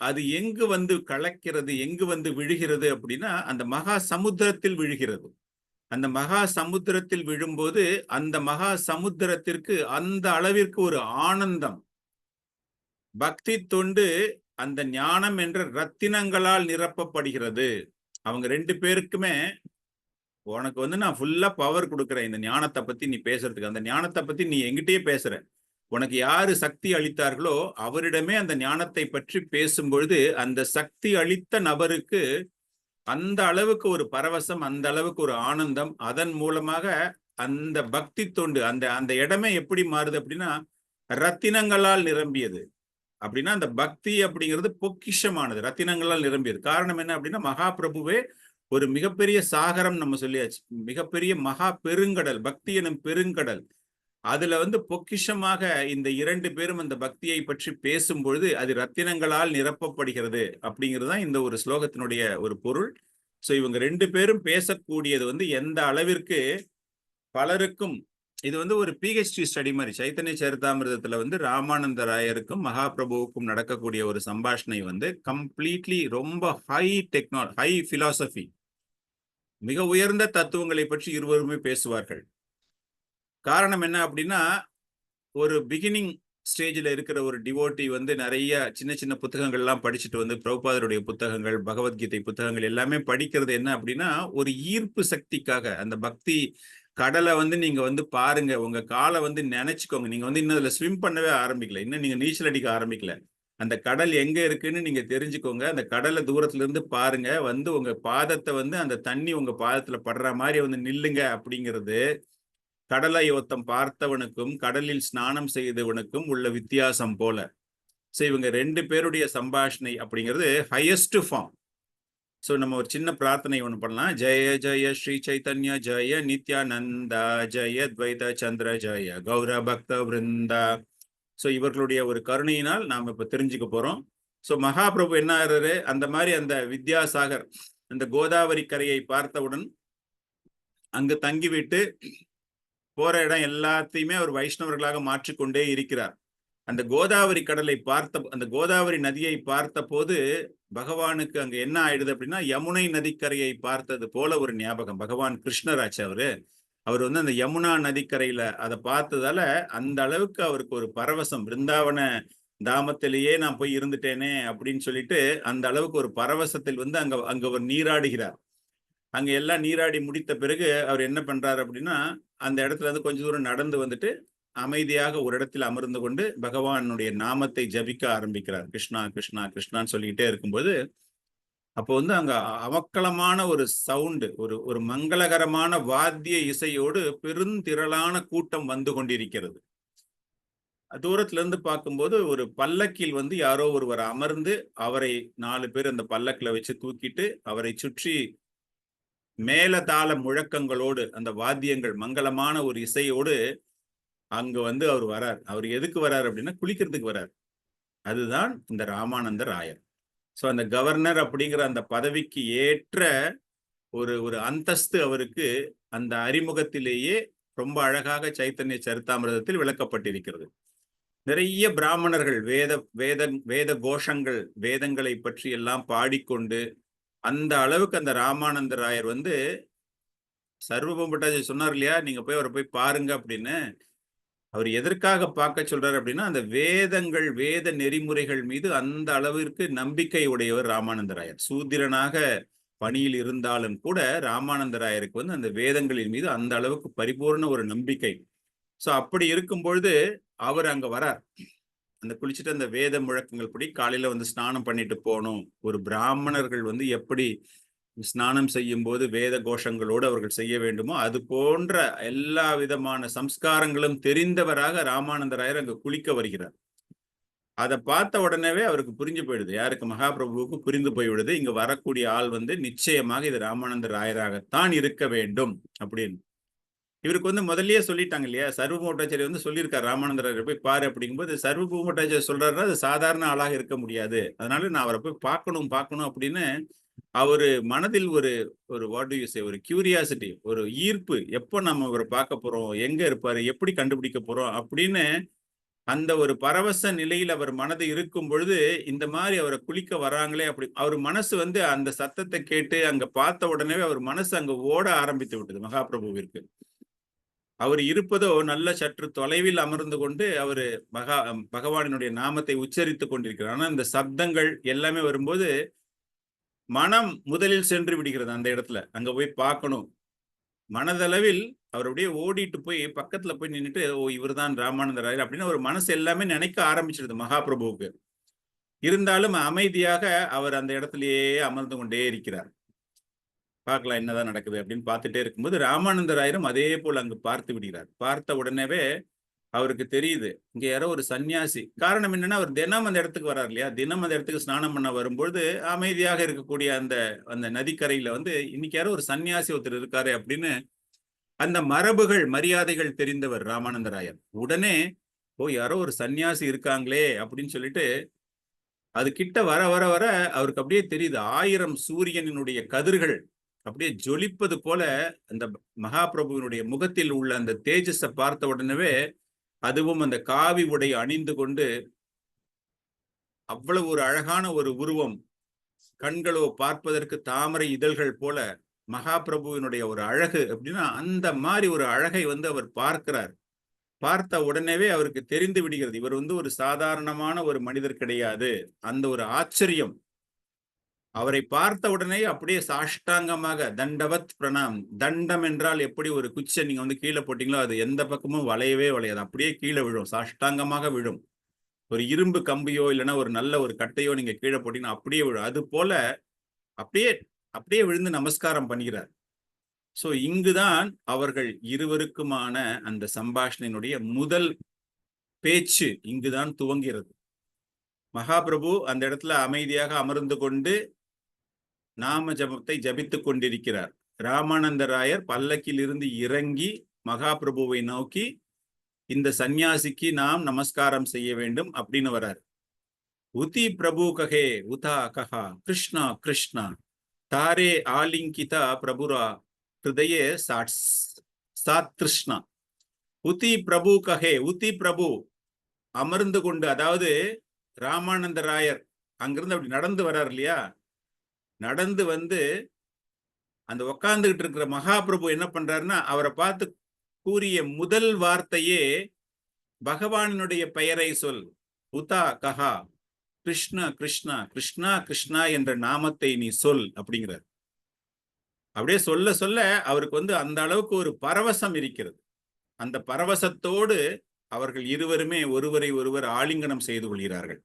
அது எங்கு வந்து கலக்கிறது, எங்கு வந்து விழுகிறது அப்படின்னா, அந்த மகா சமுத்திரத்தில் விழுகிறது. அந்த மகா சமுத்திரத்தில் விழும்போது அந்த மகா சமுத்திரத்திற்கு அந்த அளவிற்கு ஒரு ஆனந்தம், பக்தி தொண்டு அந்த ஞானம் என்ற ரத்தினங்களால் நிரப்பப்படுகிறது. அவங்க ரெண்டு பேருக்குமே, உனக்கு வந்து நான் ஃபுல்லா பவர் கொடுக்குறேன் இந்த ஞானத்தை பத்தி நீ பேசுறதுக்கு, அந்த ஞானத்தை பத்தி நீ எங்கிட்டயே பேசுற, உனக்கு யாரு சக்தி அளித்தார்களோ அவரிடமே அந்த ஞானத்தை பற்றி பேசும்பொழுது அந்த சக்தி அளித்த நபருக்கு அந்த அளவுக்கு ஒரு பரவசம், அந்த அளவுக்கு ஒரு ஆனந்தம். அதன் மூலமாக அந்த பக்தி தொண்டு, அந்த அந்த இடமே எப்படி மாறுது அப்படின்னா, ரத்தினங்களால் நிரம்பியது. அப்படின்னா அந்த பக்தி அப்படிங்கிறது பொக்கிஷமானது, ரத்தினங்களால் நிரம்பியது. காரணம் என்ன அப்படின்னா, மகாபிரபுவே ஒரு மிகப்பெரிய சாகரம், நம்ம சொல்லியாச்சு, மிகப்பெரிய மகா பெருங்கடல், பக்தி எனும் பெருங்கடல். அதுல வந்து பொக்கிஷமாக இந்த இரண்டு பேரும் அந்த பக்தியை பற்றி பேசும்பொழுது அது ரத்தினங்களால் நிரப்பப்படுகிறது அப்படிங்கிறது தான் இந்த ஒரு ஸ்லோகத்தினுடைய ஒரு பொருள். சோ இவங்க ரெண்டு பேரும் பேசக்கூடியது வந்து எந்த அளவிற்கு பலருக்கும், இது வந்து ஒரு PhD ஸ்டடி மாதிரி. சைத்தன்ய சரிதாமிர்தத்துல வந்து ராமானந்த ராயருக்கும் மகாபிரபுவுக்கும் நடக்கக்கூடிய ஒரு சம்பாஷணை வந்து கம்ப்ளீட்லி ரொம்ப ஹை ஹை பிலாசபி, மிக உயர்ந்த தத்துவங்களை பற்றி இருவருமே பேசுவார்கள். காரணம் என்ன அப்படின்னா, ஒரு பிகினிங் ஸ்டேஜில் இருக்கிற ஒரு டிவோட்டி வந்து நிறைய சின்ன சின்ன புத்தகங்கள்லாம் படிச்சுட்டு வந்து, பிரபுபாதருடைய புத்தகங்கள், பகவத்கீதை புத்தகங்கள் எல்லாமே படிக்கிறது என்ன அப்படின்னா, ஒரு ஈர்ப்பு சக்திக்காக. அந்த பக்தி கடலை வந்து நீங்க வந்து பாருங்க, உங்க காலை வந்து நினைச்சுக்கோங்க. நீங்க வந்து இன்னும் அதுல ஸ்விம் பண்ணவே ஆரம்பிக்கல, இன்னும் நீங்க நீச்சல் அடிக்க ஆரம்பிக்கல. அந்த கடல் எங்க இருக்குன்னு நீங்க தெரிஞ்சுக்கோங்க. அந்த கடலை தூரத்துல இருந்து பாருங்க, வந்து உங்க பாதத்தை வந்து அந்த தண்ணி உங்க பாதத்துல படுற மாதிரி வந்து நில்லுங்க அப்படிங்கிறது கடலை யோத்தம் பார்த்தவனுக்கும் கடலில் ஸ்நானம் செய்தவனுக்கும் உள்ள வித்தியாசம் போல. சோ இவங்க ரெண்டு பேருடைய சம்பாஷணை அப்படிங்கிறது ஹையஸ்ட் ஃபார்ம். சோ நம்ம ஒரு சின்ன பிரார்த்தனை ஒண்ணு பண்ணலாம். ஜெய ஜெய ஸ்ரீ சைத்தன்ய ஜெய நித்யானந்தா ஜெய துவைத சந்திர ஜெய கௌர பக்த விருந்தா. சோ இவர்களுடைய ஒரு கருணையினால் நாம் இப்ப தெரிஞ்சுக்க போறோம். சோ மகாபிரபு என்ன ஆறாரு, அந்த மாதிரி அந்த வித்யாசாகர், அந்த கோதாவரி கரையை பார்த்தவுடன் அங்கு தங்கிவிட்டு போற இடம் எல்லாத்தையுமே அவர் வைஷ்ணவர்களாக மாற்றிக்கொண்டே இருக்கிறார். அந்த கோதாவரி கடலை பார்த்த, அந்த கோதாவரி நதியை பார்த்த போது பகவானுக்கு அங்க என்ன ஆயிடுது அப்படின்னா, யமுனை நதிக்கரையை பார்த்தது போல ஒரு ஞாபகம். பகவான் கிருஷ்ணராச்சு அவர் வந்து அந்த யமுனா நதிக்கரையில அதை பார்த்ததால அந்த அளவுக்கு அவருக்கு ஒரு பரவசம், பிருந்தாவன தாமத்திலேயே நான் போய் இருந்துட்டேனே அப்படின்னு சொல்லிட்டு அந்த அளவுக்கு ஒரு பரவசத்தில் வந்து அங்க அவர் நீராடுகிறார். அங்க எல்லாம் நீராடி முடித்த பிறகு அவர் என்ன பண்றாரு அப்படின்னா, அந்த இடத்துல இருந்து கொஞ்ச தூரம் நடந்து வந்துட்டு அமைதியாக ஒரு இடத்தில் அமர்ந்து கொண்டு பகவானுடைய நாமத்தை ஜபிக்க ஆரம்பிக்கிறார். கிருஷ்ணா கிருஷ்ணா கிருஷ்ணான்னு சொல்லிக்கிட்டே இருக்கும்போது, அப்போ வந்து அங்க அமக்களமான ஒரு சவுண்டு, ஒரு மங்களகரமான வாத்திய இசையோடு பெருந்திரளான கூட்டம் வந்து கொண்டிருக்கிறது. தூரத்துல இருந்து பார்க்கும்போது ஒரு பல்லக்கில் வந்து யாரோ ஒருவர் அமர்ந்து அவரை 4 பேர் அந்த பல்லக்கில் வச்சு தூக்கிட்டு அவரை சுற்றி மேலதாள முழக்கங்களோடு அந்த வாத்தியங்கள் மங்களமான ஒரு இசையோடு அங்க வந்து அவர் வரார். அவர் எதுக்கு வரார் அப்படின்னா குளிக்கிறதுக்கு வரார். அதுதான் இந்த ராமானந்த ராயர். சோ அந்த கவர்னர் அப்படிங்கிற அந்த பதவிக்கு ஏற்ற ஒரு அந்தஸ்து அவருக்கு அந்த அறிமுகத்திலேயே ரொம்ப அழகாக சைத்தன்ய சரிதாமிர்தத்தில் விளக்கப்பட்டிருக்கிறது. நிறைய பிராமணர்கள் வேத கோஷங்கள் வேதங்களை பற்றி எல்லாம் பாடிக்கொண்டு அந்த அளவுக்கு அந்த ராமானந்த ராயர் வந்து சர்வபௌம பட்டாச்சார்ய சொன்னார் இல்லையா, நீங்க போய் அவரை போய் பாருங்க அப்படின்னு. அவர் எதற்காக பார்க்க சொல்றாரு அப்படின்னா, அந்த வேதங்கள் வேத நெறிமுறைகள் மீது அந்த அளவிற்கு நம்பிக்கை உடையவர் ராமானந்த ராயர். சூத்திரனாக பணியில் இருந்தாலும் கூட ராமானந்த ராயருக்கு வந்து அந்த வேதங்களின் மீது அந்த அளவுக்கு பரிபூர்ண ஒரு நம்பிக்கை. சோ அப்படி இருக்கும் பொழுது அவர் அங்க வரார். அந்த குளிச்சுட்டு அந்த வேத முழக்கங்கள் படி காலையில வந்து ஸ்நானம் பண்ணிட்டு போகணும். ஒரு பிராமணர்கள் வந்து எப்படி ஸ்நானம் செய்யும் போது வேத கோஷங்களோடு அவர்கள் செய்ய வேண்டுமோ அது போன்ற எல்லா விதமான சம்ஸ்காரங்களும் தெரிந்தவராக ராமானந்தராயர் அங்க குளிக்க வருகிறார். அதை பார்த்த உடனேவே அவருக்கு புரிஞ்சு போயிடுது. யாருக்கு? மகாபிரபுவுக்கு புரிந்து போய்விடுது, இங்க வரக்கூடிய ஆள் வந்து நிச்சயமாக இது ராமானந்த ராயராகத்தான் இருக்க வேண்டும் அப்படின்னு. இவருக்கு வந்து முதல்லயே சொல்லிட்டாங்க இல்லையா, சர்வபௌம பட்டாச்சார்ய வந்து சொல்லியிருக்காரு ராமானந்தராயரை போய் பாரு அப்படிங்கும்போது, சர்வபௌம பட்டாச்சார்ய சொல்றாருன்னா அது சாதாரண ஆளாக இருக்க முடியாது, அதனால நான் அவரை போய் பார்க்கணும் அப்படின்னு அவரு மனதில் ஒரு வாட் டு யூ சே, ஒரு கியூரியாசிட்டி, ஒரு ஈர்ப்பு, எப்போ நம்ம அவரை பார்க்க போறோம், எங்க இருப்பாரு, எப்படி கண்டுபிடிக்க போறோம் அப்படின்னு அந்த ஒரு பரவச நிலையில் அவர் மனது இருக்கும் பொழுது இந்த மாதிரி அவரை குளிக்க வராங்களே அப்படி அவர் மனசு வந்து அந்த சத்தத்தை கேட்டு அங்க பார்த்த உடனே அவர் மனசு அங்க ஓட ஆரம்பித்து விட்டது மகாபிரபுவிற்கு. அவர் இருப்பதோ நல்ல சற்று தொலைவில் அமர்ந்து கொண்டு அவரு பகவானினுடைய நாமத்தை உச்சரித்துக் கொண்டிருக்கிறார். ஆனா இந்த சப்தங்கள் எல்லாமே வரும்போது மனம் முதலில் சென்று விடுகிறது. அந்த இடத்துல அங்க போய் பார்க்கணும். மனதளவில் அவர் அப்படியே ஓடிட்டு போய் பக்கத்துல போய் நின்றுட்டு, ஓ இவர்தான் ராமானந்த ராயர் அப்படின்னு ஒரு மனசு எல்லாமே நினைக்க ஆரம்பிச்சிருது மகாபிரபுவுக்கு. இருந்தாலும் அமைதியாக அவர் அந்த இடத்திலேயே அமர்ந்து கொண்டே இருக்கிறார். பார்க்கலாம் என்னதான் நடக்குது அப்படின்னு பார்த்துட்டே இருக்கும்போது ராமானந்த ராயரும் அதே போல் அங்கு பார்த்து விடுகிறார். பார்த்த உடனேவே அவருக்கு தெரியுது இங்க யாரோ ஒரு சன்னியாசி. காரணம் என்னன்னா, அவர் தினம் அந்த இடத்துக்கு வர்றார் இல்லையா, தினம் அந்த இடத்துக்கு ஸ்நானம் பண்ண வரும்பொழுது அமைதியாக இருக்கக்கூடிய அந்த நதிக்கரையில வந்து இன்னைக்கு யாரோ ஒரு சன்னியாசி ஒருத்தர் இருக்காரு அப்படின்னு அந்த மரபுகள் மரியாதைகள் தெரிந்தவர் ராமானந்த ராயர். உடனே ஓ யாரோ ஒரு சன்னியாசி இருக்காங்களே அப்படின்னு சொல்லிட்டு அது கிட்ட வர வர வர அவருக்கு அப்படியே தெரியுது 1000 சூரியனினுடைய கதிர்கள் அப்படியே ஜொலிப்பது போல அந்த மகாபிரபுவினுடைய முகத்தில் உள்ள அந்த தேஜஸை பார்த்த உடனே, அதுவும் அந்த காவி உடை அணிந்து கொண்டு அவ்வளவு ஒரு அழகான ஒரு உருவம், கண்களோ பார்ப்பதற்கு தாமரை இதழ்கள் போல மகாபிரபுவினுடைய ஒரு அழகு அப்படின்னா அந்த மாதிரி ஒரு அழகை வந்து அவர் பார்க்கிறார். பார்த்த உடனேவே அவருக்கு தெரிந்து விடுகிறது இவர் வந்து ஒரு சாதாரணமான ஒரு மனிதர் கிடையாது. அந்த ஒரு ஆச்சரியம் அவரை பார்த்த உடனே அப்படியே சாஷ்டாங்கமாக தண்டவத் பிரணாம். தண்டம் என்றால் எப்படி ஒரு குச்சை நீங்க வந்து கீழே போட்டீங்களோ அது எந்த பக்கமும் வளையவே வளையாது, அப்படியே கீழே விழும், சாஷ்டாங்கமாக விழும். ஒரு இரும்பு கம்பியோ இல்லைன்னா ஒரு நல்ல ஒரு கட்டையோ நீங்க கீழே போட்டீங்கன்னா அப்படியே விழும். அது போல அப்படியே அப்படியே விழுந்து நமஸ்காரம் பண்ணுகிறார். சோ இங்குதான் அவர்கள் இருவருக்குமான அந்த சம்பாஷணையினுடைய முதல் பேச்சு இங்குதான் துவங்கிறது. மகாபிரபு அந்த இடத்துல அமைதியாக அமர்ந்து கொண்டு நாம ஜபத்தை ஜபித்துக் கொண்டிருக்கிறார். ராமானந்த ராயர் பல்லக்கில் இருந்து இறங்கி மகாபிரபுவை நோக்கி இந்த சந்நியாசிக்கு நாம் நமஸ்காரம் செய்ய வேண்டும் அப்படின்னு வர்றார். உதி பிரபு கஹே உதா கஹா கிருஷ்ணா கிருஷ்ணா தாரே ஆலிங்கிதா பிரபுரா ஹிருதயே சாத் கிருஷ்ணா. உதி பிரபு கஹே, உதி பிரபு அமர்ந்து கொண்டு, அதாவது ராமானந்த ராயர் அங்கிருந்து அப்படி நடந்து வர்றார் இல்லையா, நடந்து வந்து அந்த உட்கார்ந்துகிட்டு இருக்கிற மகாபிரபு என்ன பண்றாருன்னா அவரை பார்த்து கூறிய முதல் வார்த்தையே பகவானுடைய பெயரை சொல், உதா கஹா கிருஷ்ணா கிருஷ்ணா கிருஷ்ணா கிருஷ்ணா என்ற நாமத்தை நீ சொல் அப்படிங்கிறார். அப்படியே சொல்ல சொல்ல அவருக்கு வந்து அந்த அளவுக்கு ஒரு பரவசம் இருக்கிறது. அந்த பரவசத்தோடு அவர்கள் இருவருமே ஒருவரை ஒருவர் ஆலிங்கனம் செய்து கொள்கிறார்கள்.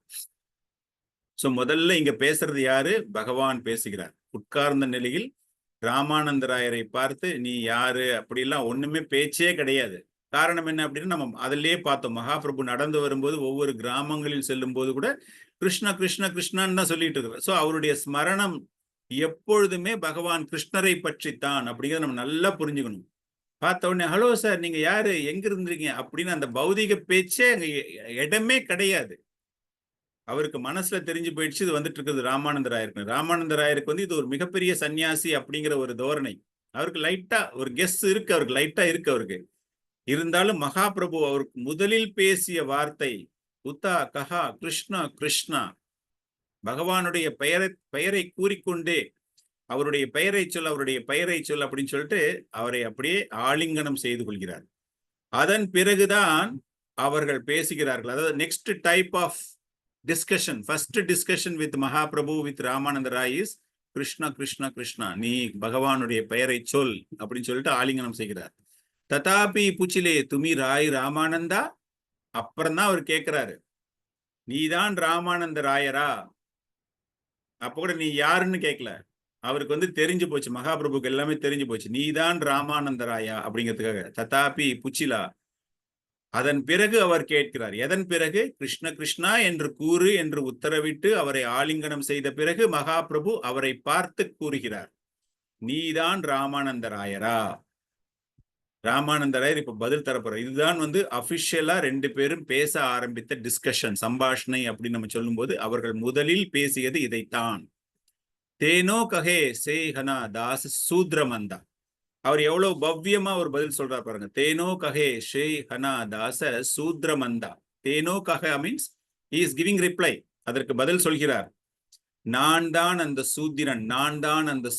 சோ முதல்ல இங்க பேசுறது யாரு? பகவான் பேசுகிறார். உட்கார்ந்த நிலையில் ராமானந்தராயரை பார்த்து நீ யாரு அப்படிலாம் ஒண்ணுமே பேச்சே கிடையாது. காரணம் என்ன அப்படின்னா நம்ம அதிலேயே பார்த்தோம். மகாபிரபு நடந்து வரும்போது ஒவ்வொரு கிராமங்களில் செல்லும் போது கூட கிருஷ்ண கிருஷ்ண கிருஷ்ணன்னு தான் சொல்லிட்டு இருக்கிறார். சோ அவருடைய ஸ்மரணம் எப்பொழுதுமே பகவான் கிருஷ்ணரை பற்றித்தான் அப்படிங்கிறத நம்ம நல்லா புரிஞ்சுக்கணும். பார்த்த உடனே ஹலோ சார் நீங்க யாரு, எங்க இருந்திருக்கீங்க அப்படின்னு அந்த பௌதிக பேச்சே அங்க இடமே கிடையாது. அவருக்கு மனசுல தெரிஞ்சு போயிடுச்சு இது வந்துட்டு இருக்கிறது ராமானந்தராயருக்கு. ராமானந்தராயருக்கு வந்து இது ஒரு மிகப்பெரிய சன்னியாசி அப்படிங்கிற ஒரு தோரணை அவருக்கு லைட்டா ஒரு கெஸ் இருக்கு, அவருக்கு லைட்டா இருக்கு அவருக்கு. இருந்தாலும் மகாபிரபு அவருக்கு முதலில் பேசிய வார்த்தை உத்தா கஹா கிருஷ்ணா கிருஷ்ணா, பகவானுடைய பெயரை கூறிக்கொண்டே அவருடைய பெயரை சொல் அவருடைய பெயரை சொல் அப்படின்னு சொல்லிட்டு அவரை அப்படியே ஆலிங்கனம் செய்து கொள்கிறார். அதன் பிறகுதான் அவர்கள் பேசுகிறார்கள். அதாவது next type of discussion, first discussion with Mahaprabhu with Ramananda Rai is Krishna Krishna Krishna, நீ பகவானுடைய பெயரை சொல் அப்படின்னு சொல்லிட்டு ஆலிங்கனம் செய்கிறார். ததாபி புச்சிலே துமி ராய் ராமானந்தா, அப்புறம் தான் அவர் கேட்கிறாரு நீதான் ராமானந்த ராயரா. அப்ப கூட நீ யாருன்னு கேட்கல, அவருக்கு வந்து தெரிஞ்சு போச்சு, மகாபிரபுக்கு எல்லாமே தெரிஞ்சு போச்சு, நீதான் ராமானந்த ராயா அப்படிங்கிறதுக்காக ததாபி புச்சிலா. அதன் பிறகு அவர் கேட்கிறார். எதன் பிறகு? கிருஷ்ண கிருஷ்ணா என்று கூறு என்று உத்தரவிட்டு அவரை ஆலிங்கனம் செய்த பிறகு மகாபிரபு அவரை பார்த்து கூறுகிறார் நீதான் ராமானந்தராயரா. ராமானந்தராயர் இப்ப பதில் தரப்போறார். இதுதான் வந்து அபிஷியலா ரெண்டு பேரும் பேச ஆரம்பித்த டிஸ்கஷன், சம்பாஷணை அப்படின்னு நம்ம சொல்லும் போது அவர்கள் முதலில் பேசியது இதைத்தான். தேனோ கஹே சேஹனா தாஸ் சூத்ரமந்தா. அவர் எவ்வளவு பவ்யமா ஒரு பதில் சொல்றார் பாருங்க. தேனோ கஹே ஷே ஹனா தாச சூத்ரமந்தா. தேனோ கஹ means he is giving reply. அதற்கு பதில் சொல்கிறார். நான் தான் அந்த சூத்திரன், நான் தான் அந்த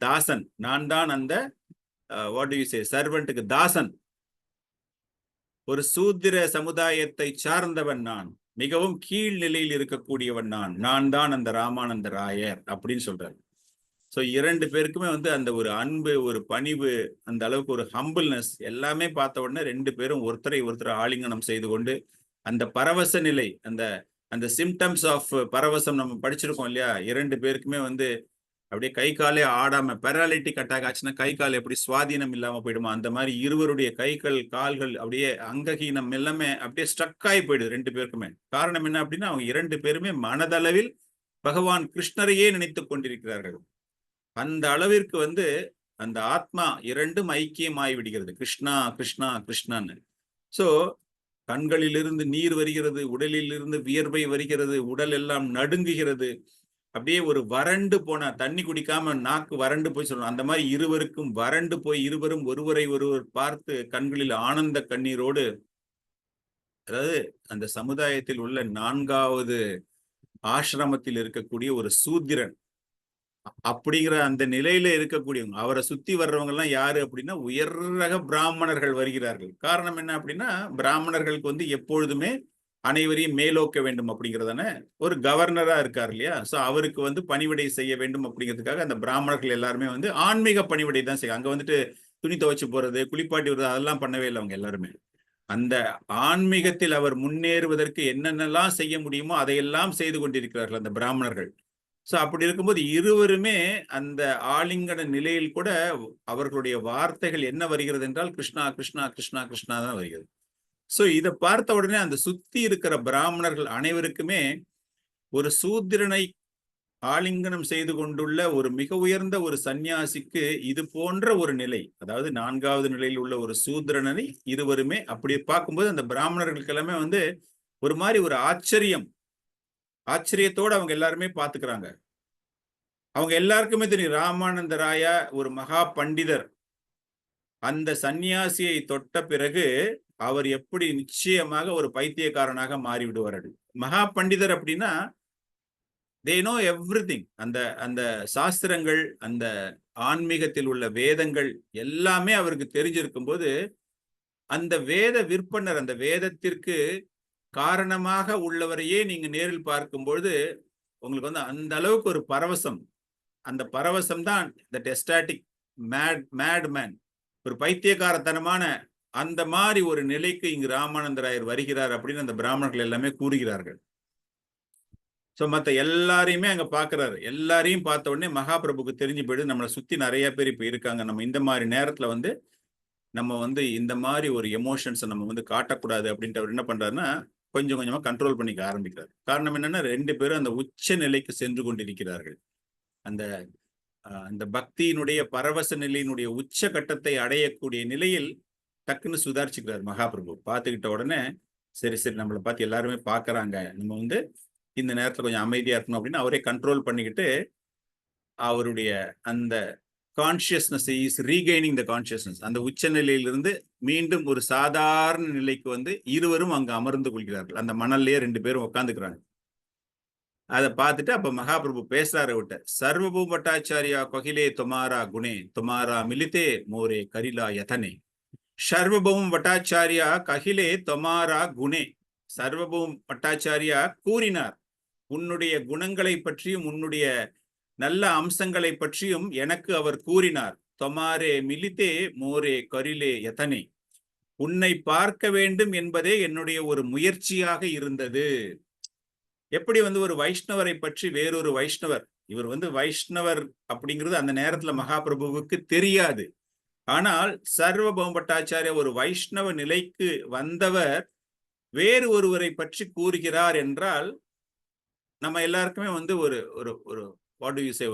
தாசன், நான் தான் அந்த what do you say சர்வெண்ட்டுக்கு தாசன். ஒரு சூத்திர சமுதாயத்தை சார்ந்தவன் நான், மிகவும் கீழ் நிலையில் இருக்கக்கூடியவன் நான், நான் தான் அந்த ராமானந்த ராயர் அப்படின்னு சொல்றாரு. ஸோ இரண்டு பேருக்குமே வந்து அந்த ஒரு அன்பு, ஒரு பணிவு, அந்த அளவுக்கு ஒரு ஹம்பிள்னஸ் எல்லாமே பார்த்த உடனே ரெண்டு பேரும் ஒருத்தரை ஒருத்தர் ஆலிங்கனம் செய்து கொண்டு அந்த பரவச நிலை, அந்த அந்த சிம்டம்ஸ் ஆஃப் பரவசம் நம்ம படிச்சிருக்கோம் இல்லையா, இரண்டு பேருக்குமே வந்து அப்படியே கை காலே ஆடாம, பெராலிட்டிக் அட்டாக் ஆச்சுன்னா கை கால் எப்படி சுவாதீனம் இல்லாம போயிடுமா, அந்த மாதிரி இருவருடைய கைகள் கால்கள் அப்படியே அங்கஹீனம் எல்லாமே அப்படியே ஸ்ட்ரக் ஆகி போயிடுது ரெண்டு பேருக்குமே. காரணம் என்ன அப்படின்னா அவங்க இரண்டு பேருமே மனதளவில் பகவான் கிருஷ்ணரையே நினைத்துக் கொண்டிருக்கிறார்கள். அந்த அளவிற்கு வந்து அந்த ஆத்மா இரண்டும் ஐக்கியமாய் விடுகிறது, கிருஷ்ணா கிருஷ்ணா கிருஷ்ணான்னு. சோ கண்களிலிருந்து நீர் வருகிறது, உடலில் இருந்து வியர்வை வருகிறது, உடல் எல்லாம் நடுங்குகிறது, அப்படியே ஒரு வறண்டு போன தண்ணி குடிக்காம நாக்கு வறண்டு போய் சொல்லணும் அந்த மாதிரி இருவருக்கும் வறண்டு போய் இருவரும் ஒருவரை ஒருவர் பார்த்து கண்களில் ஆனந்த கண்ணீரோடு, அதாவது அந்த சமுதாயத்தில் உள்ள 4வது ஆசிரமத்தில் இருக்கக்கூடிய ஒரு சூத்திரன் அப்படிங்கிற அந்த நிலையில இருக்கக்கூடியவங்க, அவரை சுத்தி வர்றவங்க எல்லாம் யாரு அப்படின்னா உயர் ரக பிராமணர்கள் வருகிறார்கள். காரணம் என்ன அப்படின்னா பிராமணர்களுக்கு வந்து எப்பொழுதுமே அனைவரையும் மேலோக்க வேண்டும் அப்படிங்கிறதான ஒரு கவர்னரா இருக்கார் இல்லையா. சோ அவருக்கு வந்து பணிவிடை செய்ய வேண்டும் அப்படிங்கிறதுக்காக அந்த பிராமணர்கள் எல்லாருமே வந்து ஆன்மீக பணிவிடை தான் செய்யும். அங்க வந்துட்டு துணி துவைச்சு போறது, குளிப்பாட்டி விடுறது அதெல்லாம் பண்ணவே இல்லை அவங்க எல்லாருமே. அந்த ஆன்மீகத்தில் அவர் முன்னேறுவதற்கு என்னென்னலாம் செய்ய முடியுமோ அதையெல்லாம் செய்து கொண்டிருக்கிறார்கள் அந்த பிராமணர்கள். சோ அப்படி இருக்கும்போது இருவருமே அந்த ஆலிங்கன நிலையில் கூட அவர்களுடைய வார்த்தைகள் என்ன வருகிறது என்றால் கிருஷ்ணா கிருஷ்ணா கிருஷ்ணா கிருஷ்ணா தான் வருகிறது. சோ இதை பார்த்த உடனே அந்த சுத்தி இருக்கிற பிராமணர்கள் அனைவருக்குமே ஒரு சூத்திரனை ஆலிங்கனம் செய்து கொண்டுள்ள ஒரு மிக உயர்ந்த ஒரு சன்னியாசிக்கு இது போன்ற ஒரு நிலை, அதாவது 4வது நிலையில் உள்ள ஒரு சூத்திரனை இருவருமே அப்படி பார்க்கும்போது அந்த பிராமணர்களுக்கு எல்லாமே வந்து ஒரு மாதிரி ஒரு ஆச்சரியத்தோடு அவங்க எல்லாருமே பாத்துக்கிறாங்க. அவங்க எல்லாருக்குமே தெரியும் ராமானந்த ராயா ஒரு மகா பண்டிதர். அந்த சன்னியாசியை தொட்ட பிறகு அவர் எப்படி நிச்சயமாக ஒரு பைத்தியக்காரனாக மாறிவிடுவார். மகா பண்டிதர் அப்படின்னா they know everything. அந்த அந்த சாஸ்திரங்கள், அந்த ஆன்மீகத்தில் உள்ள வேதங்கள் எல்லாமே அவருக்கு தெரிஞ்சிருக்கும் போது அந்த வேத விற்பனர், அந்த வேதத்திற்கு காரணமாக உள்ளவரையே நீங்க நேரில் பார்க்கும்பொழுது உங்களுக்கு வந்து அந்த அளவுக்கு ஒரு பரவசம், அந்த பரவசம் தான் இந்த எஸ்டாட்டிக் மேட்மேன், ஒரு பைத்தியக்காரத்தனமான அந்த மாதிரி ஒரு நிலைக்கு இங்கு ராமானந்தராயர் வருகிறார் அப்படின்னு அந்த பிராமணர்கள் எல்லாமே கூறுகிறார்கள். ஸோ மற்ற எல்லாரையுமே அங்க பாக்குறாரு. எல்லாரையும் பார்த்த உடனே மகாபிரபுக்கு தெரிஞ்சு போயிடுது, நம்மளை சுத்தி நிறைய பேர் இப்ப இருக்காங்க, நம்ம இந்த மாதிரி நேரத்துல வந்து நம்ம வந்து இந்த மாதிரி ஒரு எமோஷன்ஸை நம்ம வந்து காட்டக்கூடாது அப்படின்ட்டு அவர் என்ன பண்றாருன்னா கொஞ்சம் கொஞ்சமா கண்ட்ரோல் பண்ணிக்க ஆரம்பிக்கிறார். காரணம் என்னன்னா 2 பேரும் அந்த உச்ச நிலைக்கு சென்று கொண்டிருக்கிறார்கள். அந்த அந்த பக்தியினுடைய பரவச நிலையினுடைய உச்ச கட்டத்தை அடையக்கூடிய நிலையில் டக்குன்னு சுதாரிச்சுக்கிறார் மகாபிரபு. பார்த்துக்கிட்ட உடனே சரி சரி நம்மளை பார்த்து எல்லாருமே பார்க்கறாங்க, நம்ம வந்து இந்த நேரத்துல கொஞ்சம் அமைதியா இருக்கணும் அப்படின்னு அவரே கண்ட்ரோல் பண்ணிக்கிட்டு அவருடைய அந்த consciousness is regaining the consciousness, அந்த உச்ச நிலையிலிருந்து மீண்டும் ஒரு சாதாரண நிலைக்கு வந்து இருவரும் அங்கு அமர்ந்து கொள்கிறார்கள். அந்த மணல்லையே 2 பேரும் உட்காந்துக்கிறாங்க. அதை பார்த்துட்டு அப்ப மகாபிரபு பேசுறாரு விட்ட, சர்வபூம் பட்டாச்சாரியா கொகிலே துமாரா குணே துமாரா மிலிதே மோரே கரிலா யதனே. சர்வபூம் பட்டாச்சாரியா ககிலே தொமாரா குணே. சர்வபூம் பட்டாச்சாரியா கூறினார், உன்னுடைய குணங்களை பற்றியும் உன்னுடைய நல்ல அம்சங்களை பற்றியும் எனக்கு அவர் கூறினார். தொமாரே மிலிதே மோரே கரிலே யதனே. உன்னை பார்க்க வேண்டும் என்பதே என்னுடைய ஒரு முயற்சியாக இருந்தது. எப்படி வந்து ஒரு வைஷ்ணவரை பற்றி வேறொரு வைஷ்ணவர், இவர் வந்து வைஷ்ணவர் அப்படிங்கிறது அந்த நேரத்துல மகாபிரபுவுக்கு தெரியாது. ஆனால் சர்வபௌம பட்டாச்சாரியா ஒரு வைஷ்ணவ நிலைக்கு வந்தவர் வேறு ஒருவரை பற்றி கூறுகிறார் என்றால் நம்ம எல்லாருக்குமே வந்து ஒரு ஒரு ஒரு வாட் டு யூ சே,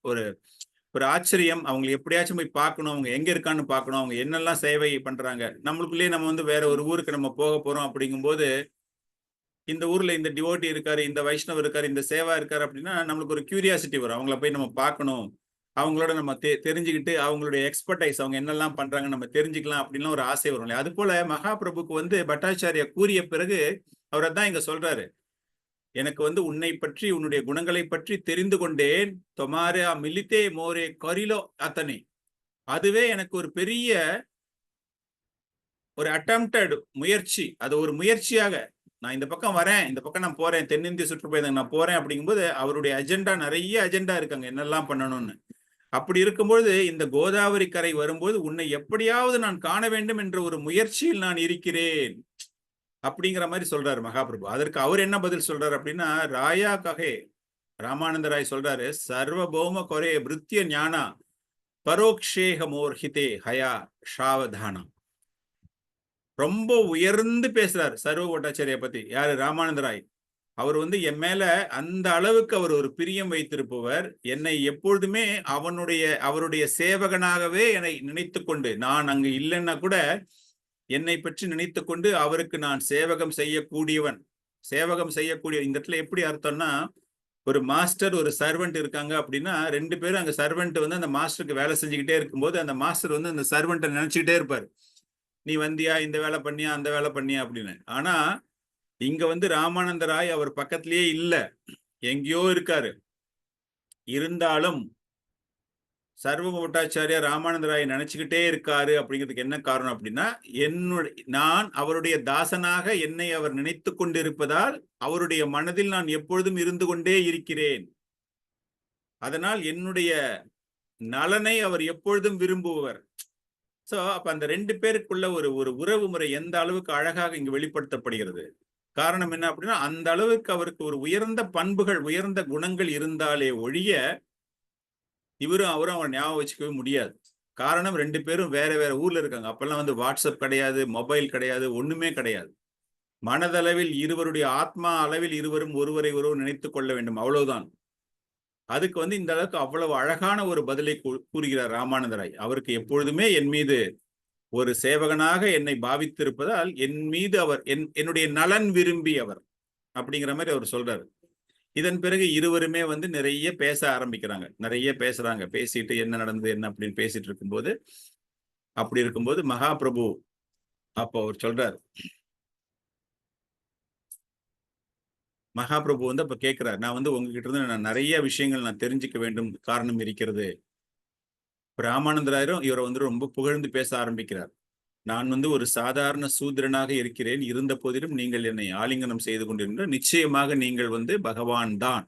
ஒரு ஒரு ஆச்சரியம். அவங்க எப்படியாச்சும் போய் பார்க்கணும், அவங்க எங்க இருக்கான்னு பார்க்கணும், அவங்க என்னெல்லாம் சேவை பண்றாங்க. நம்மளுக்குள்ளேயே நம்ம வந்து வேற ஒரு ஊருக்கு நம்ம போக போறோம் அப்படிங்கும்போது இந்த ஊர்ல இந்த டிவோட்டி இருக்காரு, இந்த வைஷ்ணவர் இருக்காரு, இந்த சேவா இருக்காரு அப்படின்னா நம்மளுக்கு ஒரு கியூரியாசிட்டி வரும். அவங்கள போய் நம்ம பார்க்கணும், அவங்களோட நம்ம தெரிஞ்சுக்கிட்டு அவங்களுடைய எக்ஸ்பர்டைஸ் அவங்க என்னெல்லாம் பண்றாங்க நம்ம தெரிஞ்சுக்கலாம் அப்படின்லாம் ஒரு ஆசை வரும் இல்லையா. அது போல மகாபிரபுக்கு வந்து பட்டாச்சாரியா கூறிய பிறகு அவர் அதான் இங்க சொல்றாரு, எனக்கு வந்து உன்னை பற்றி உன்னுடைய குணங்களை பற்றி தெரிந்து கொண்டேன். தொமாரே மிலிதே மோரே கரிலோ அத்தனை. அதுவே எனக்கு ஒரு பெரிய ஒரு அட்டெம்ப்டட் முயற்சி, அது ஒரு முயற்சியாக நான் இந்த பக்கம் வரேன், இந்த பக்கம் நான் போறேன், தென்னிந்திய சுற்றுப்பயணம் நான் போறேன் அப்படிங்கும்போது அவருடைய அஜெண்டா நிறைய அஜெண்டா இருக்காங்க என்னெல்லாம் பண்ணணும்னு. அப்படி இருக்கும்போது இந்த கோதாவரி கரை வரும்போது உன்னை எப்படியாவது நான் காண வேண்டும் என்ற ஒரு முயற்சியில் நான் இருக்கிறேன் அப்படிங்கிற மாதிரி சொல்றாரு மகாபிரபு. அதற்கு அவர் என்ன பதில் சொல்றாரு அப்படின்னா, ராயா கஹே, ராமானந்த ராய் சொல்றாரு, சர்வபௌம கொரே பிருத்திய ஞானா பரோக்ஷேக மோர்ஹிதே ஹயா ஷாவதானா. ரொம்ப உயர்ந்து பேசுறாரு சர்வ பட்டாச்சாரியா பத்தி. யாரு? ராமானந்த ராய். அவர் வந்து என் மேல அந்த அளவுக்கு அவர் ஒரு பிரியம் வைத்திருப்பவர். என்னை எப்பொழுதுமே அவருடைய சேவகனாகவே என்னை நினைத்து கொண்டு, நான் அங்கு இல்லைன்னா கூட என்னை பற்றி நினைத்து கொண்டு அவருக்கு நான் சேவகம் செய்யக்கூடியவன். சேவகம் செய்யக்கூடிய இந்த இடத்துல எப்படி அர்த்தம்னா, ஒரு மாஸ்டர் ஒரு சர்வெண்ட் இருக்காங்க அப்படின்னா 2 பேரும் அங்க சர்வெண்ட் வந்து அந்த மாஸ்டருக்கு வேலை செஞ்சுக்கிட்டே இருக்கும்போது அந்த மாஸ்டர் வந்து அந்த சர்வெண்ட்டை நினைச்சுக்கிட்டே இருப்பாரு, நீ வந்தியா, இந்த வேலை பண்ணியா, அந்த வேலை பண்ணியா அப்படின்னு. ஆனா இங்க வந்து ராமானந்த ராய் அவர் பக்கத்திலேயே இல்ல, எங்கேயோ இருக்காரு. இருந்தாலும் சர்வ பட்டாச்சாரியா ராமானந்த ராய் நினைச்சுக்கிட்டே இருக்காரு. அப்படிங்கிறதுக்கு என்ன காரணம் அப்படின்னா, நான் அவருடைய தாசனாக என்னை அவர் நினைத்து கொண்டிருப்பதால் அவருடைய மனதில் நான் எப்பொழுதும் இருந்து கொண்டே இருக்கிறேன். அதனால் என்னுடைய நலனை அவர் எப்பொழுதும் விரும்புவர். சோ அப்ப அந்த 2 பேருக்குள்ள ஒரு உறவு முறை எந்த அளவுக்கு அழகாக இங்கு வெளிப்படுத்தப்படுகிறது. காரணம் என்ன அப்படின்னா, அந்த அளவுக்கு அவருக்கு ஒரு உயர்ந்த பண்புகள் உயர்ந்த குணங்கள் இருந்தாலே ஒழிய இவரும் அவரும் அவர் ஞாபகம் வச்சுக்கவே முடியாது. காரணம் 2 பேரும் வேற வேற ஊர்ல இருக்காங்க. அப்பெல்லாம் வந்து வாட்ஸ்அப் கிடையாது, மொபைல் கிடையாது, ஒண்ணுமே கிடையாது. மனதளவில் இருவருடைய ஆத்மா அளவில் இருவரும் ஒருவரை ஒருவர் நினைத்துக் கொள்ள வேண்டும், அவ்வளவுதான். அதுக்கு வந்து இந்த அளவுக்கு அவ்வளவு அழகான ஒரு பதிலை கூறுகிறார் ராமானந்த ராய். அவருக்கு எப்பொழுதுமே என் மீது ஒரு சேவகனாக என்னை பாவித்திருப்பதால் என் மீது அவர் என்னுடைய நலன் விரும்பி அவர் அப்படிங்கிற மாதிரி அவர் சொல்றாரு. இதன் பிறகு இருவருமே வந்து நிறைய பேச ஆரம்பிக்கிறாங்க, நிறைய பேசுறாங்க. பேசிட்டு என்ன நடந்தது என்ன அப்படின்னு பேசிட்டு இருக்கும்போது அப்படி இருக்கும்போது மகாபிரபு அப்போ அவர் சொல்றாரு, மகாபிரபு வந்து அப்ப கேட்கிறார், நான் வந்து உங்ககிட்ட இருந்து நான் நிறைய விஷயங்கள் நான் தெரிஞ்சுக்க வேண்டும் காரணம் இருக்கிறது. ராமானந்தராயரும் இவரை வந்து ரொம்ப புகழ்ந்து பேச ஆரம்பிக்கிறார். நான் வந்து ஒரு சாதாரண சூத்திரனாக இருக்கிறேன், இருந்த போதிலும் நீங்கள் என்னை ஆலிங்கனம் செய்து கொண்டிருக்கிற, நிச்சயமாக நீங்கள் வந்து பகவான் தான்,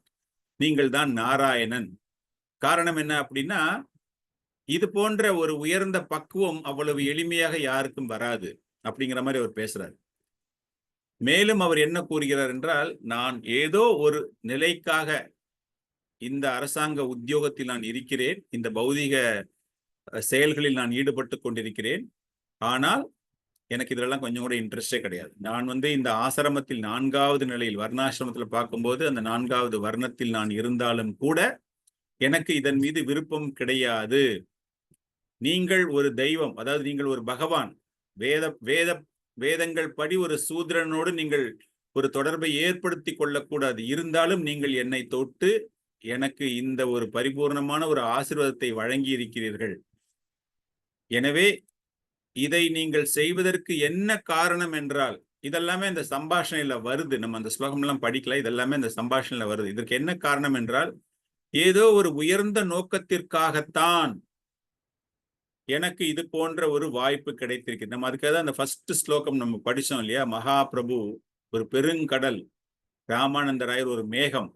நீங்கள் தான் நாராயணன். காரணம் என்ன அப்படின்னா, இது போன்ற ஒரு உயர்ந்த பக்குவம் அவ்வளவு எளிமையாக யாருக்கும் வராது அப்படிங்கிற மாதிரி அவர் பேசுறாரு. மேலும் அவர் என்ன கூறுகிறார் என்றால், நான் ஏதோ ஒரு நிலைக்காக இந்த அரசாங்க உத்தியோகத்தில் நான் இருக்கிறேன், இந்த பௌதிக செயல்களில் நான் ஈடுபட்டு கொண்டிருக்கிறேன். ஆனால் எனக்கு இதெல்லாம் கொஞ்சம் கூட இன்ட்ரெஸ்டே கிடையாது. நான் இந்த ஆசிரமத்தில் 4வது நிலையில் வர்ணாசிரமத்தில் பார்க்கும்போது அந்த 4வது வர்ணத்தில் நான் இருந்தாலும் கூட எனக்கு இதன் மீது விருப்பம் கிடையாது. நீங்கள் ஒரு தெய்வம், அதாவது நீங்கள் ஒரு பகவான், வேதங்கள் படி ஒரு சூத்திரனோடு நீங்கள் ஒரு தொடர்பை ஏற்படுத்தி கொள்ளக்கூடாது. இருந்தாலும் நீங்கள் என்னை தொட்டு எனக்கு இந்த ஒரு பரிபூர்ணமான ஒரு ஆசீர்வாதத்தை வழங்கி இருக்கிறீர்கள். எனவே இதை நீங்கள் செய்வதற்கு என்ன காரணம் என்றால், இதெல்லாமே இந்த சம்பாஷணையில வருது. நம்ம அந்த ஸ்லோகம் எல்லாம் படிக்கல, இதெல்லாமே இந்த சம்பாஷணையில வருது. இதற்கு என்ன காரணம் என்றால், ஏதோ ஒரு உயர்ந்த நோக்கத்திற்காகத்தான் எனக்கு இது போன்ற ஒரு வாய்ப்பு கிடைத்திருக்கு. நம்ம அதுக்காக அந்த ஃபர்ஸ்ட் ஸ்லோகம் நம்ம படிச்சோம் இல்லையா? மகாபிரபு ஒரு பெருங்கடல், ராமானந்தராயர் ஒரு மேகம்.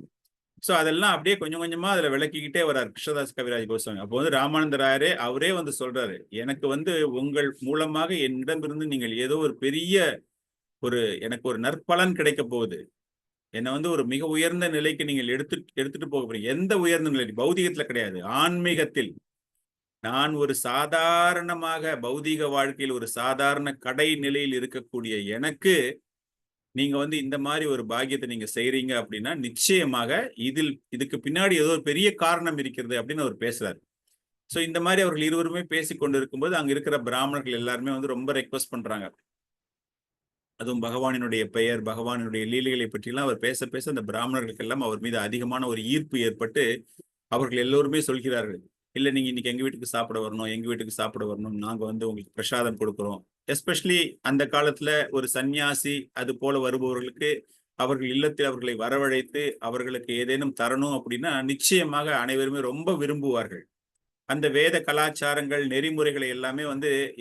சோ அதெல்லாம் அப்படியே கொஞ்சம் கொஞ்சமா அதுல விளக்கிக்கிட்டே வர்றாரு கிருஷ்ணதாஸ் கவிராஜ் கோஸ்வாமி. அப்போ ராமானந்தராயரே அவரே சொல்றாரு, எனக்கு உங்கள் மூலமாக என்னிடமிருந்து நீங்கள் ஏதோ ஒரு பெரிய எனக்கு ஒரு நற்பலன் கிடைக்க போகுது. என்னை ஒரு மிக உயர்ந்த நிலைக்கு நீங்கள் எடுத்துட்டு போக போறீங்க. எந்த உயர்ந்த நிலை? பௌதிகத்துல கிடையாது, ஆன்மீகத்தில். நான் ஒரு சாதாரணமாக பௌதீக வாழ்க்கையில் ஒரு சாதாரண கடை நிலையில் இருக்கக்கூடிய எனக்கு நீங்க இந்த மாதிரி ஒரு பாக்கியத்தை நீங்க செய்றீங்க அப்படின்னா நிச்சயமாக இதுக்கு பின்னாடி ஏதோ ஒரு பெரிய காரணம் இருக்கிறது அப்படின்னு அவர் பேசுறாரு. சோ இந்த மாதிரி அவர்கள் இருவருமே பேசிக்கொண்டு இருக்கும்போது அங்க இருக்கிற பிராமணர்கள் எல்லாருமே ரொம்ப ரெக்வஸ்ட் பண்றாங்க. அதுவும் பகவானினுடைய பெயர், பகவானுடைய லீலைகளை பற்றியெல்லாம் அவர் பேச பேச அந்த பிராமணர்களுக்கு எல்லாம் அவர் மீது அதிகமான ஒரு ஈர்ப்பு ஏற்பட்டு அவர்கள் எல்லோருமே சொல்கிறார்கள், இல்ல நீங்க இன்னைக்கு எங்க வீட்டுக்கு சாப்பிட வரணும், எங்க வீட்டுக்கு சாப்பிட வரணும், நாங்க உங்களுக்கு பிரசாதம் கொடுக்கிறோம். எஸ்பெஷலி அந்த காலத்துல ஒரு சன்னியாசி அது போல வருபவர்களுக்கு அவர்கள் இல்லத்தில் அவர்களை வரவழைத்து அவர்களுக்கு ஏதேனும் தரணும் அப்படின்னா நிச்சயமாக அனைவருமே ரொம்ப விரும்புவார்கள். அந்த வேத கலாச்சாரங்கள் நெறிமுறைகளை எல்லாமே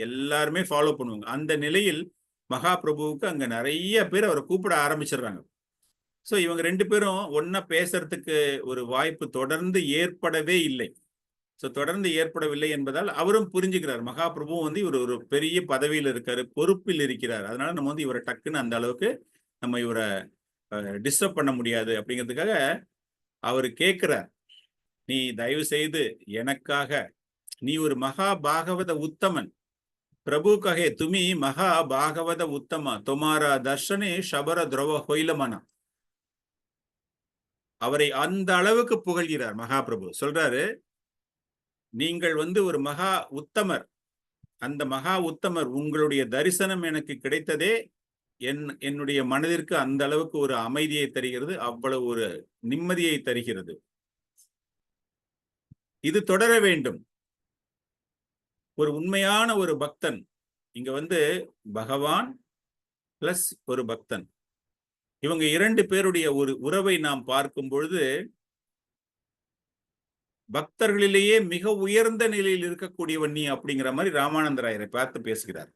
எல்லாருமே ஃபாலோ பண்ணுவாங்க. அந்த நிலையில் மகாபிரபுவுக்கு அங்க நிறைய பேர் அவரை கூப்பிட ஆரம்பிச்சிடுறாங்க. சோ இவங்க 2 பேரும் ஒன்னா பேசுறதுக்கு ஒரு வாய்ப்பு தொடர்ந்து ஏற்படவே இல்லை. சோ தொடர்ந்து ஏற்படவில்லை என்பதால் அவரும் புரிஞ்சுக்கிறார், மகாபிரபுவும் இவர் ஒரு பெரிய பதவியில் இருக்காரு, பொறுப்பில் இருக்கிறார். அதனால நம்ம இவரை டக்குன்னு அந்த அளவுக்கு நம்ம இவரை டிஸ்டர்ப் பண்ண முடியாது அப்படிங்கிறதுக்காக அவர் கேட்கிறார், நீ தயவு செய்து எனக்காக, நீ ஒரு மகா பாகவத உத்தமன், பிரபு கஹே துமி மகா பாகவத உத்தமா, தொமாரா தர்ஷனே ஷபர துரவ ஹொய்லமனா. அவரை அந்த அளவுக்கு புகழ்கிறார் மகாபிரபு. சொல்றாரு, நீங்கள் ஒரு மகா உத்தமர், அந்த மகா உத்தமர் உங்களுடைய தரிசனம் எனக்கு கிடைத்ததே என்னுடைய மனதிற்கு அந்த அளவுக்கு ஒரு அமைதியை தருகிறது, அவ்வளவு ஒரு நிம்மதியை தருகிறது. இது தொடர வேண்டும். ஒரு உண்மையான ஒரு பக்தன், இங்க பகவான் பிளஸ் ஒரு பக்தன், இவங்க 2 பேருடைய ஒரு உறவை நாம் பார்க்கும் பொழுது பக்தர்களிலேயே மிக உயர்ந்த நிலையில் இருக்கக்கூடியவன் நீ அப்படிங்கிற மாதிரி ராமானந்தராயரை பார்த்து பேசுகிறார்.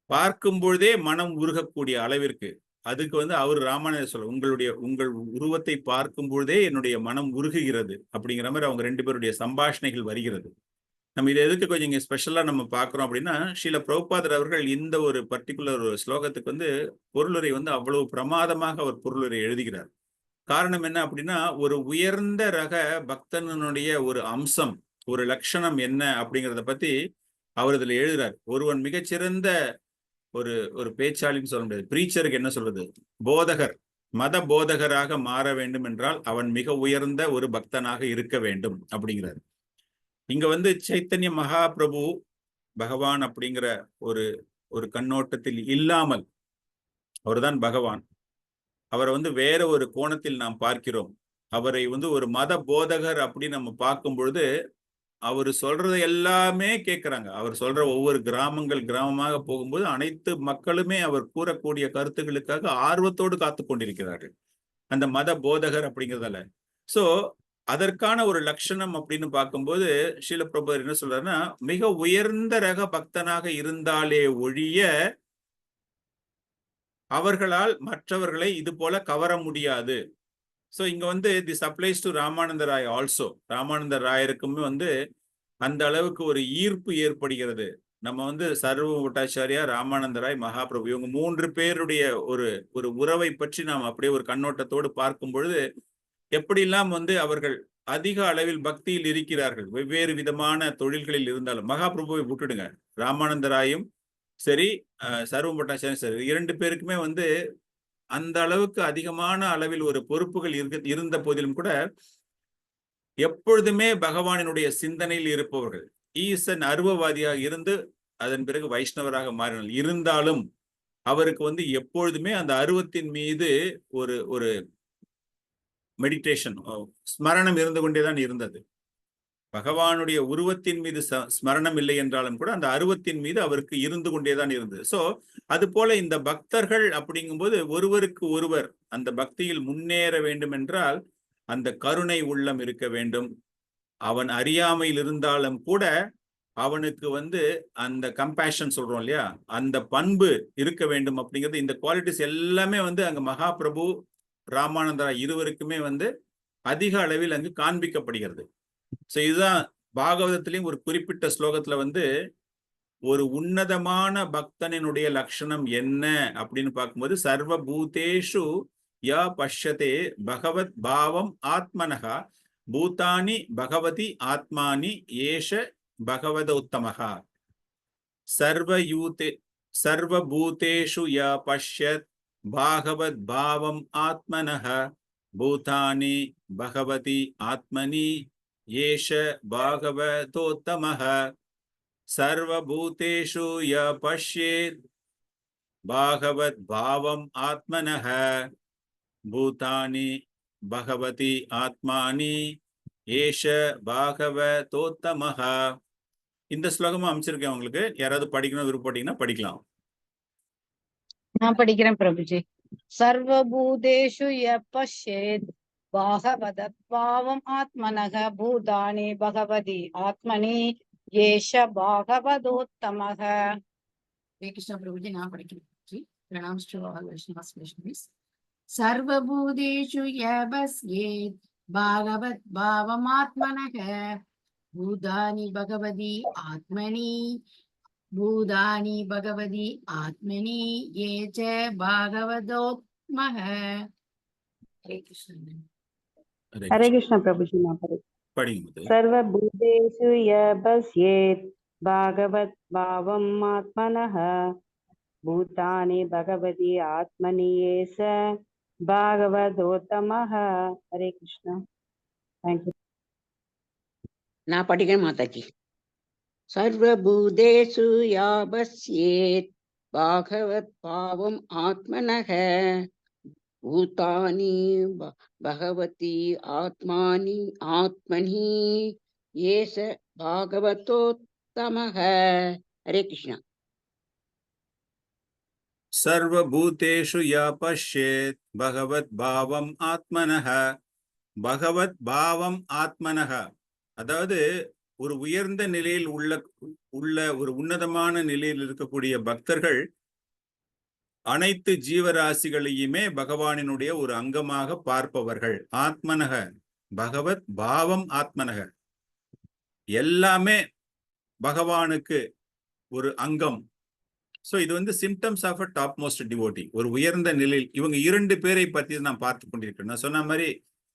பார்க்கும் பொழுதே மனம் உருகக்கூடிய அளவிற்கு. அதுக்கு அவர் ராமானந்தர் சொல்ல, உங்கள் உருவத்தை பார்க்கும் பொழுதே என்னுடைய மனம் உருகுகிறது அப்படிங்கிற மாதிரி அவங்க 2 பேருடைய சம்பாஷணைகள் வருகிறது. நம்ம இதை எதுக்கு கொஞ்சம் இங்க ஸ்பெஷலா நம்ம பார்க்கிறோம் அப்படின்னா, ஸ்ரீல பிரபுபாதர் அவர்கள் இந்த ஒரு பர்டிகுலர் ஸ்லோகத்துக்கு பொருளுரை அவ்வளவு பிரமாதமாக அவர் பொருளுரை எழுதுகிறார். காரணம் என்ன அப்படின்னா, ஒரு உயர்ந்த ரக பக்தனுடைய ஒரு அம்சம், ஒரு லட்சணம் என்ன அப்படிங்கிறத பத்தி அவர் இதுல எழுதுறார். ஒருவன் மிகச்சிறந்த ஒரு பேச்சாளின்னு சொல்ல முடியாது, பிரீச்சருக்கு என்ன சொல்றது, போதகர், மத போதகராக மாற வேண்டும் என்றால் அவன் மிக உயர்ந்த ஒரு பக்தனாக இருக்க வேண்டும் அப்படிங்கிறார். இங்க சைத்தன்ய மகாபிரபு பகவான் அப்படிங்கிற ஒரு கண்ணோட்டத்தில் இல்லாமல், அவர்தான் பகவான், அவரை வேற ஒரு கோணத்தில் நாம் பார்க்கிறோம். அவரை ஒரு மத போதகர் அப்படின்னு நம்ம பார்க்கும் பொழுது அவர் சொல்றதை எல்லாமே கேட்கிறாங்க. அவர் சொல்ற ஒவ்வொரு கிராமமாக போகும்போது அனைத்து மக்களுமே அவர் கூறக்கூடிய கருத்துக்களுக்காக ஆர்வத்தோடு காத்து கொண்டிருக்கிறார்கள், அந்த மத போதகர் அப்படிங்கிறதால. சோ அதற்கான ஒரு லட்சணம் அப்படின்னு பார்க்கும்போது ஸ்ரீல பிரபுபாதர் என்ன சொல்றாருன்னா, மிக உயர்ந்த ரக பக்தனாக இருந்தாலே ஒழிய அவர்களால் மற்றவர்களை இது போல கவர முடியாது. ஸோ இங்க வந்து this applies to Ramananda Ray also. Ramananda ராயருக்குமே வந்து அந்த அளவுக்கு ஒரு ஈர்ப்பு ஏற்படுகிறது. நம்ம வந்து சர்வ பட்டாச்சாரியா, ராமானந்த ராய், மகாபிரபு இவங்க 3 பேருடைய ஒரு ஒரு உறவை பற்றி நாம் அப்படியே ஒரு கண்ணோட்டத்தோடு பார்க்கும் பொழுது எப்படியெல்லாம் வந்து அவர்கள் அதிக அளவில் பக்தியில் இருக்கிறார்கள். வெவ்வேறு விதமான தொழில்களில் இருந்தாலும் மகாபிரபுவை விட்டுடுங்க, ராமானந்த ராயும் சரி, சர்வ பட்டாச்சாரியும் சரி, 2 பேருக்குமே வந்து அந்த அளவுக்கு அதிகமான அளவில் ஒரு பொறுப்புகள் இருந்த போதிலும் கூட எப்பொழுதுமே பகவானினுடைய சிந்தனையில் இருப்பவர்கள். ஈசன் அருவவாதியாக இருந்து அதன் பிறகு வைஷ்ணவராக மாறினார். இருந்தாலும் அவருக்கு வந்து எப்பொழுதுமே அந்த அருவத்தின் மீது ஒரு ஒரு மெடிடேஷன், ஸ்மரணம் இருந்து கொண்டேதான் இருந்தது. பகவானுடைய உருவத்தின் மீது ஸ்மரணம் இல்லை என்றாலும் கூட அந்த அருவத்தின் மீது அவருக்கு இருந்து கொண்டேதான் இருந்தது. சோ அது போல இந்த பக்தர்கள் அப்படிங்கும்போது ஒருவருக்கு ஒருவர் அந்த பக்தியில் முன்னேற வேண்டும் என்றால் அந்த கருணை உள்ளம் இருக்க வேண்டும். அவன் அறியாமையில் இருந்தாலும் கூட அவனுக்கு வந்து அந்த கம்பேஷன் சொல்றோம் இல்லையா, அந்த பண்பு இருக்க வேண்டும் அப்படிங்கிறது. இந்த குவாலிட்டிஸ் எல்லாமே வந்து அங்க மகாபிரபு, ராமானந்தரா இருவருக்குமே வந்து அதிக அளவில் அங்கு காண்பிக்கப்படுகிறது. ஸோ இதுதான் பாகவதத்திலையும் ஒரு குறிப்பிட்ட ஸ்லோகத்துல வந்து ஒரு உன்னதமான பக்தனினுடைய லட்சணம் என்ன அப்படின்னு பார்க்கும்போது, சர்வ பூதேஷு யா பஷ்யதே பகவத் பாவம் ஆத்மனஹா பூதானி பகவதி ஆத்மானி ஏஷ பகவதோத்தமஹா. சர்வபூதேஷு யா பஷ்யத் பாகவத் பாவம் ஆத்மனஹ பூதானி பகவதி ஆத்மனி ஏஷ பாகவதோத்தமஹ. சர்வபூதேஷு ய பஷ்யேத் பாகவத் பாவம் ஆத்மனஹ பூதானி பகவதி ஆத்மானி ஏஷ பாகவதோத்தமஹ. இந்த ஸ்லோகமும் அமைச்சிருக்கேன் உங்களுக்கு. யாராவது படிக்கணும் விருப்பப்பட்டீங்கன்னா படிக்கலாம். நான் படிக்கிறேன் பிரபுஜி. சர்வபூதேஷு ய பஷ்யேத் பாகவதத்பாவம் ஆத்மனக பூதானி பகவதி ஆத்மனி ஏஷ பாகவதோத்தமக. ஹரே கிருஷ்ணா பிரபுஜி, நான் படிக்கிறேன் Prabhuji. Pranams to all Vaishnavas, Vaishnavis. Sarvabhudeshu yabhasyet bhagavat bhavamatmanah bhudani bhagavadi atmani bhudani bhagavadi atmani yecha bhagavadotmah. Hare Krishna. Hare Krishna Prabhuji. நான் படிக்கும்போது சர்வபூதேஷு ய பஷ்யேத் பாகவத் பாவம் ஆத்மனஹ பூதானி பகவதி ஆத்மனி ஏஷ பாகவதோத்தமஹ. ஹரே கிருஷ்ணா. தேங்க்யூ. நான் படிக்கிறேன் மாதாஜி. சர்வபூதேஷு யாபஸ்யேத் பாகவத் பாவம் ஆத்மனஹ பூதானி பகவதி ஆத்மானி ஆத்மனி ஏஷ பாகவதோத்தமஹ. ஹரே கிருஷ்ணா. சர்வபூதேஷு ய பஷ்யேத் பகவத் பாவம் ஆத்மனஹ பகவத் பாவம் ஆத்மனஹ. அதாவது ஒரு உயர்ந்த நிலையில் உள்ள ஒரு உன்னதமான நிலையில் இருக்கக்கூடிய பக்தர்கள் அனைத்து ஜீவராசிகளையுமே பகவானினுடைய ஒரு அங்கமாக பார்ப்பவர்கள். ஆத்மனக பகவத் பாவம் ஆத்மனக, எல்லாமே பகவானுக்கு ஒரு அங்கம். சோ இது வந்து symptoms of a top most devotee, ஒரு உயர்ந்த நிலையில். இவங்க 2 பேரை பத்தி நான் பார்த்து கொண்டிருக்கேன். நான் சொன்ன மாதிரி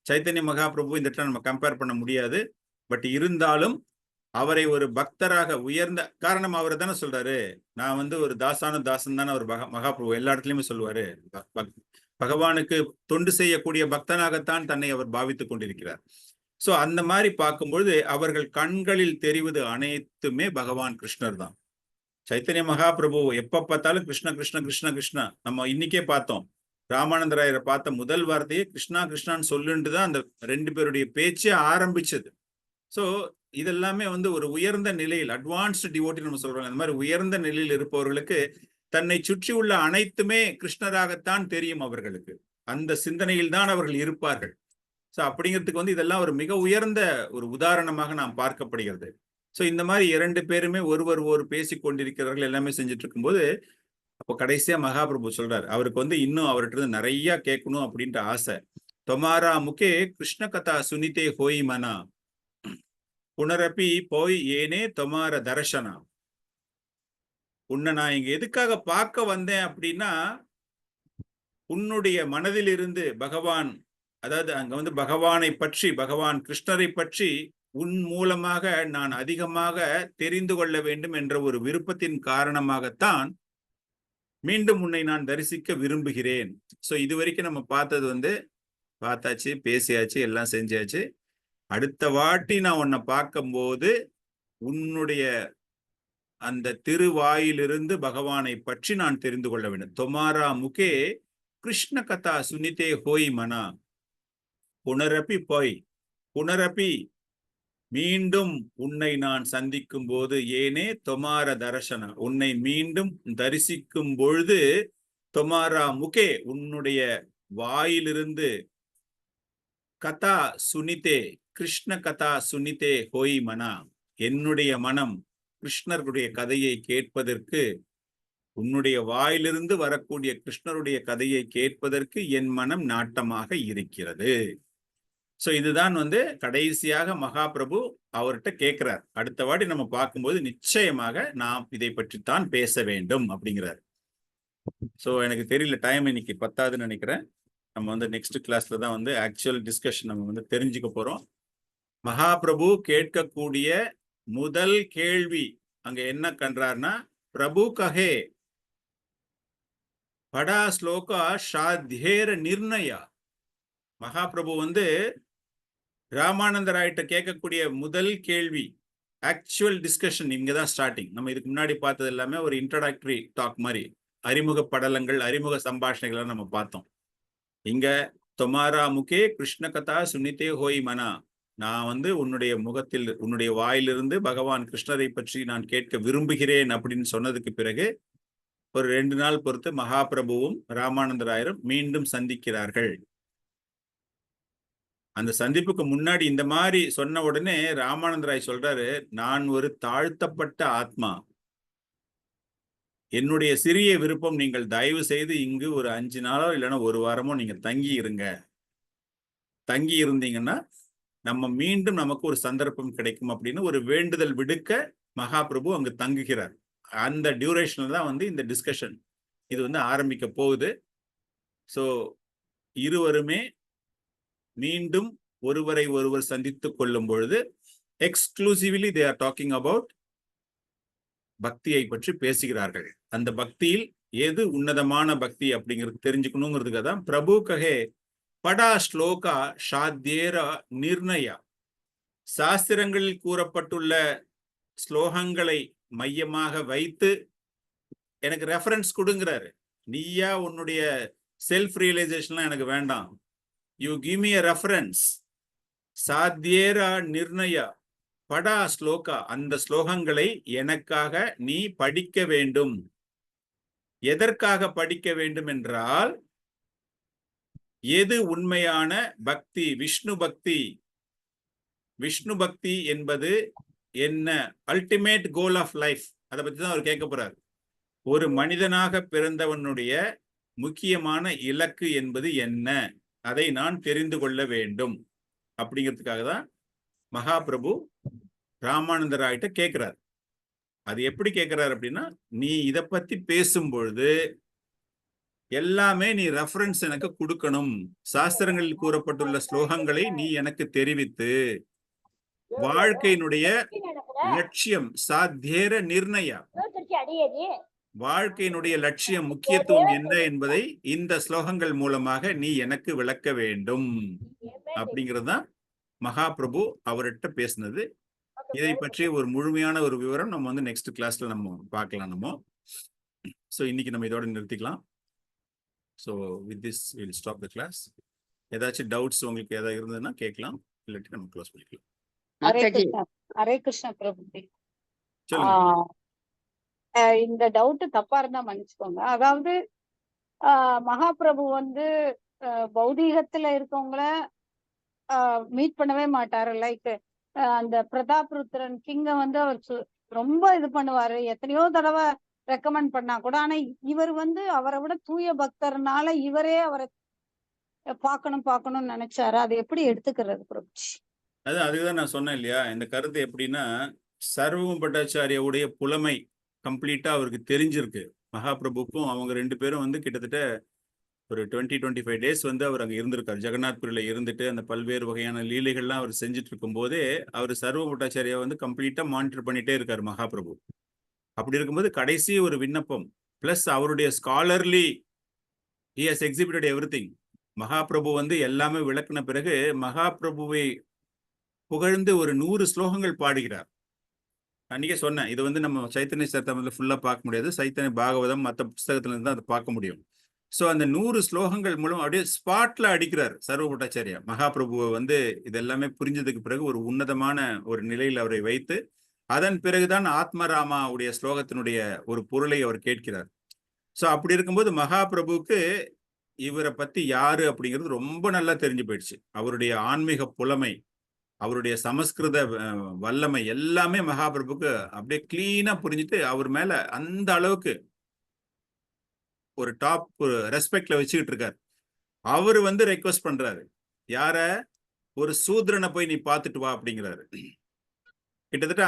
சைத்தன்ய மகாபிரபு இந்த இடத்துல நம்ம கம்பேர் பண்ண முடியாது. பட் இருந்தாலும் அவரை ஒரு பக்தராக உயர்ந்த காரணம் அவர் தானே சொல்றாரு, நான் வந்து ஒரு தாசான தாசன் தானே அவர் மகாபிரபு எல்லா இடத்துலயுமே சொல்லுவாரு. பகவானுக்கு தொண்டு செய்யக்கூடிய பக்தனாகத்தான் தன்னை அவர் பாவித்துக் கொண்டிருக்கிறார். சோ அந்த மாதிரி பார்க்கும்பொழுது அவர்கள் கண்களில் தெரிவது அனைத்துமே பகவான் கிருஷ்ணர் தான். சைத்தன்ய மகாபிரபு எப்ப பார்த்தாலும் கிருஷ்ண கிருஷ்ண கிருஷ்ண கிருஷ்ணா. நம்ம இன்னைக்கே பார்த்தோம், ராமானந்தராயரை பார்த்த முதல் வார்த்தையே கிருஷ்ணா கிருஷ்ணான்னு சொல்லுன்ட்டு தான் அந்த 2 பேருடைய பேச்சே ஆரம்பிச்சது. சோ இதெல்லாமே வந்து ஒரு உயர்ந்த நிலையில் அட்வான்ஸ்டு டிவோட்டி நம்ம சொல்றோம். அந்த மாதிரி உயர்ந்த நிலையில் இருப்பவர்களுக்கு தன்னை சுற்றி உள்ள அனைத்துமே கிருஷ்ணராகத்தான் தெரியும். அவர்களுக்கு அந்த சிந்தனையில் தான் அவர்கள் இருப்பார்கள். சோ அப்படிங்கிறதுக்கு வந்து இதெல்லாம் ஒரு மிக உயர்ந்த ஒரு உதாரணமாக நாம் பார்க்கப்படுகிறது. சோ இந்த மாதிரி 2 பேருமே ஒருவர் பேசி கொண்டிருக்கிறார்கள், எல்லாமே செஞ்சுட்டு இருக்கும்போது அப்போ கடைசியா மகாபிரபு சொல்றாரு, அவருக்கு வந்து இன்னும் அவர்கிட்ட இருந்து நிறைய கேட்கணும் அப்படின்ற ஆசை. தொமாரா முகே கிருஷ்ண கதா சுனிதே ஹோய் மனா புனரப்பி போய் ஏனே தொமார தர்ஷனா. உன்னை நான் இங்க எதுக்காக பார்க்க வந்தேன் அப்படின்னா, உன்னுடைய மனதில் இருந்து பகவான், அதாவது அங்க வந்து பகவானை பற்றி, பகவான் கிருஷ்ணரை பற்றி உன் மூலமாக நான் அதிகமாக தெரிந்து கொள்ள வேண்டும் என்ற ஒரு விருப்பத்தின் காரணமாகத்தான் மீண்டும் உன்னை நான் தரிசிக்க விரும்புகிறேன். சோ இதுவரைக்கும் நம்ம பார்த்தது வந்து பார்த்தாச்சு, பேசியாச்சு, எல்லாம் செஞ்சாச்சு. அடுத்த வாட்டி நான் உன்னை பார்க்கும்போது உன்னுடைய அந்த திருவாயிலிருந்து பகவானை பற்றி நான் தெரிந்து கொள்ள வேண்டும். தொமாரா முகே கிருஷ்ண கதா சுனிதே ஹோய் மனா புனரப்பி போய் புனரப்பி மீண்டும் உன்னை நான் சந்திக்கும் போது ஏனே தொமார தர்ஷன உன்னை மீண்டும் தரிசிக்கும் பொழுது தொமாரா முகே உன்னுடைய வாயிலிருந்து கதா சுனிதே கிருஷ்ண கதா சுனிதே ஹோய் மனா என்னுடைய மனம் கிருஷ்ணருடைய கதையை கேட்பதற்கு, உன்னுடைய வாயிலிருந்து வரக்கூடிய கிருஷ்ணருடைய கதையை கேட்பதற்கு என் மனம் நாட்டமாக இருக்கிறது. சோ இதுதான் வந்து கடைசியாக மகாபிரபு அவர்கிட்ட கேட்கிறார். அடுத்த வாட்டி நம்ம பார்க்கும்போது நிச்சயமாக நாம் இதை பற்றித்தான் பேச வேண்டும் அப்படிங்கிறார். சோ எனக்கு தெரியல, டைம் இன்னைக்கு பத்தாதுன்னு நினைக்கிறேன். நம்ம வந்து நெக்ஸ்ட் கிளாஸ்ல தான் வந்து ஆக்சுவல் டிஸ்கஷன் நம்ம வந்து தெரிஞ்சுக்க போறோம். மகாபிரபு கேட்கக்கூடிய முதல் கேள்வி அங்க என்ன கண்டார்னா, பிரபு கஹே படா ஸ்லோகா ஷாத்யேர நிர்ணயா. மகாபிரபு வந்து ராமானந்தராயிட்ட கேட்கக்கூடிய முதல் கேள்வி, ஆக்சுவல் டிஸ்கஷன் இங்கதான் ஸ்டார்டிங். நம்ம இதுக்கு முன்னாடி பார்த்தது எல்லாமே ஒரு இன்ட்ரோடக்டரி டாக் மாதிரி, அறிமுக படலங்கள், அறிமுக சம்பாஷணைகளை நம்ம பார்த்தோம். இங்க தொமாரா முகே கிருஷ்ண கதா சுனிதே ஹோய் மனா, நான் வந்து உன்னுடைய முகத்தில், உன்னுடைய வாயிலிருந்து பகவான் கிருஷ்ணரை பற்றி நான் கேட்க விரும்புகிறேன் அப்படின்னு சொன்னதுக்கு பிறகு ஒரு 2 நாள் பொறுத்து மகாபிரபுவும் ராமானந்தராயரும் மீண்டும் சந்திக்கிறார்கள். அந்த சந்திப்புக்கு முன்னாடி இந்த மாதிரி சொன்ன உடனே ராமானந்தராய் சொல்றாரு, நான் ஒரு தாழ்த்தப்பட்ட ஆத்மா, என்னுடைய சிறிய விருப்பம் நீங்கள் தயவு செய்து இங்கு ஒரு 5 நாளோ இல்லைன்னா 1 வாரமோ நீங்க தங்கி இருங்க. தங்கி இருந்தீங்கன்னா நம்ம மீண்டும் நமக்கு ஒரு சந்தர்ப்பம் கிடைக்கும் அப்படின்னு ஒரு வேண்டுதல் விடுக்க மகாபிரபு அங்கு தங்குகிறார். அந்த டியூரேஷன்ல தான் வந்து இந்த டிஸ்கஷன் இது வந்து ஆரம்பிக்க போகுது. ஸோ இருவருமே மீண்டும் ஒருவரை ஒருவர் சந்தித்துக் கொள்ளும் பொழுது exclusively they are talking about பக்தியை பற்றி பேசுகிறார்கள். அந்த பக்தியில் எது உன்னதமான பக்தி அப்படிங்கிறது தெரிஞ்சுக்கணுங்கிறதுக்காக தான் பிரபு கஹே படா ஸ்லோகா ஷாத்யேரா நிர்ணயா, சாஸ்திரங்களில் கூறப்பட்டுள்ள ஸ்லோகங்களை மையமாக வைத்து எனக்கு ரெஃபரன்ஸ் கொடுங்கிறாரு. நீயா உன்னுடைய செல்ஃப் ரியலைசேஷன்லாம் எனக்கு வேண்டாம், you give me a reference. சாத்யேரா நிர்ணயா படா ஸ்லோகா, அந்த ஸ்லோகங்களை எனக்காக நீ படிக்க வேண்டும். எதற்காக படிக்க வேண்டும் என்றால், எது உண்மையான பக்தி, விஷ்ணு பக்தி. விஷ்ணு பக்தி என்பது என்ன, அல்டிமேட் கோல் ஆஃப் லைஃப், அதை பத்தி தான் அவர் கேட்க போறார். ஒரு மனிதனாக பிறந்தவனுடைய முக்கியமான இலக்கு என்பது என்ன, அதை நான் தெரிந்து கொள்ள வேண்டும் அப்படிங்கிறதுக்காக தான் மகாபிரபு ராமானந்தராயிட்ட கேட்கிறார். அது எப்படி கேட்கிறார் அப்படின்னா, நீ இதை பத்தி பேசும் பொழுது எல்லாமே நீ ரெஃபரன்ஸ் எனக்கு கொடுக்கணும். சாஸ்திரங்களில் கூறப்பட்டுள்ள ஸ்லோகங்களை நீ எனக்கு தெரிவித்து வாழ்க்கையினுடைய லட்சியம் சாத்யேர நிர்ணயா, வாழ்க்கையினுடைய லட்சியம், முக்கியத்துவம் என்ன என்பதை இந்த ஸ்லோகங்கள் மூலமாக நீ எனக்கு விளக்க வேண்டும் அப்படிங்கிறது தான் மகாபிரபு அவர்கிட்ட பேசினது. இதை பற்றி ஒரு முழுமையான ஒரு விவரம் நம்ம வந்து நெக்ஸ்ட் கிளாஸ்ல நம்ம பார்க்கலாம். நம்ம ஸோ இன்னைக்கு நம்ம இதோட நிறுத்திக்கலாம். So with this will stop the class. ஏதாச்சும் டவுட்ஸ் உங்களுக்கு ஏதாவது இருந்ததுன்னா கேட்கலாம், இல்லாட்டி நம்ம க்ளோஸ் பண்ணிக்கலாம். ஹரே கிருஷ்ணா பிரபு. சொல்லுங்க. இந்த டவுட் தப்பா இருந்தா மன்னிச்சுக்கோங்க. அதாவது மகாபிரபு வந்து பௌதீகத்துல இருக்கவங்கள மீட் பண்ணவே மாட்டாரு. லைக் அந்த பிரதாப் ருத்ரன் கிங்க வந்து அவர் ரொம்ப இது பண்ணுவாரு, எத்தனையோ தடவை ரெக்கமெண்ட் பண்ணா கூட. ஆனா இவர் வந்து அவரை விட தூய பக்தர்னால இவரே அவரை பார்க்கணும்னு நினைச்சாரு. அதை எப்படி எடுத்துக்கிறது பிரபுஜி? அதுக்குதான் நான் சொன்னேன் இல்லையா, இந்த கருத்து எப்படின்னா, சர்வம் பட்டாச்சாரியாவுடைய புலமை கம்ப்ளீட்டா அவருக்கு தெரிஞ்சிருக்கு. மகாபிரபுக்கும் அவங்க 2 பேரும் வந்து கிட்டத்தட்ட ஒரு 20-25 டேஸ் வந்து அவர் அங்க இருந்திருக்காரு. ஜெகநாத்புரியில இருந்துட்டு அந்த பல்வேறு வகையான லீலைகள்லாம் அவர் செஞ்சுட்டு இருக்கும் போதே அவர் சர்வ பட்டாச்சாரியா வந்து கம்ப்ளீட்டா மானிட்டர் பண்ணிட்டே இருக்காரு மகாபிரபு. அப்படி இருக்கும்போது கடைசி ஒரு விண்ணப்பம் பிளஸ் அவருடைய scholarly he has exhibited everything. Mahaprabhu வந்து எல்லாமே விளக்குன பிறகு மகாபிரபுவை புகழ்ந்து ஒரு 100 ஸ்லோகங்கள் பாடுகிறார். அன்னைக்கே சொன்னேன், இது வந்து நம்ம சைத்தன்ய சரிதாமிரத்துல ஃபுல்லா பார்க்க முடியாது. சைத்தன்ய பாகவதம் மற்ற புஸ்தகத்துல இருந்து தான் அதை பார்க்க முடியும். ஸோ அந்த 100 ஸ்லோகங்கள் மூலம் அப்படியே ஸ்பாட்ல அடிக்கிறார் சர்வ பட்டாச்சாரியா. மகாபிரபுவை வந்து இதெல்லாமே புரிஞ்சதுக்கு பிறகு ஒரு உன்னதமான ஒரு நிலையில் அவரை வைத்து அதன் பிறகுதான் ஆத்மராமாவுடைய ஸ்லோகத்தினுடைய ஒரு பொருளை அவர் கேட்கிறார். ஸோ அப்படி இருக்கும்போது மகாபிரபுவுக்கு இவரை பத்தி யாரு அப்படிங்கிறது ரொம்ப நல்லா தெரிஞ்சு போயிடுச்சு. அவருடைய ஆன்மீக புலமை, அவருடைய சமஸ்கிருத வல்லமை எல்லாமே மகாபிரபுக்கு அப்படியே கிளீனா புரிஞ்சுட்டு அவர் மேல அந்த அளவுக்கு ஒரு டாப் ரெஸ்பெக்ட்ல வச்சுக்கிட்டு இருக்காரு. அவரு வந்து ரெக்வஸ்ட் பண்றாரு, யார? ஒரு சூத்ரனை போய் நீ பார்த்துட்டு வா அப்படிங்கிறாரு. கிட்டத்தட்ட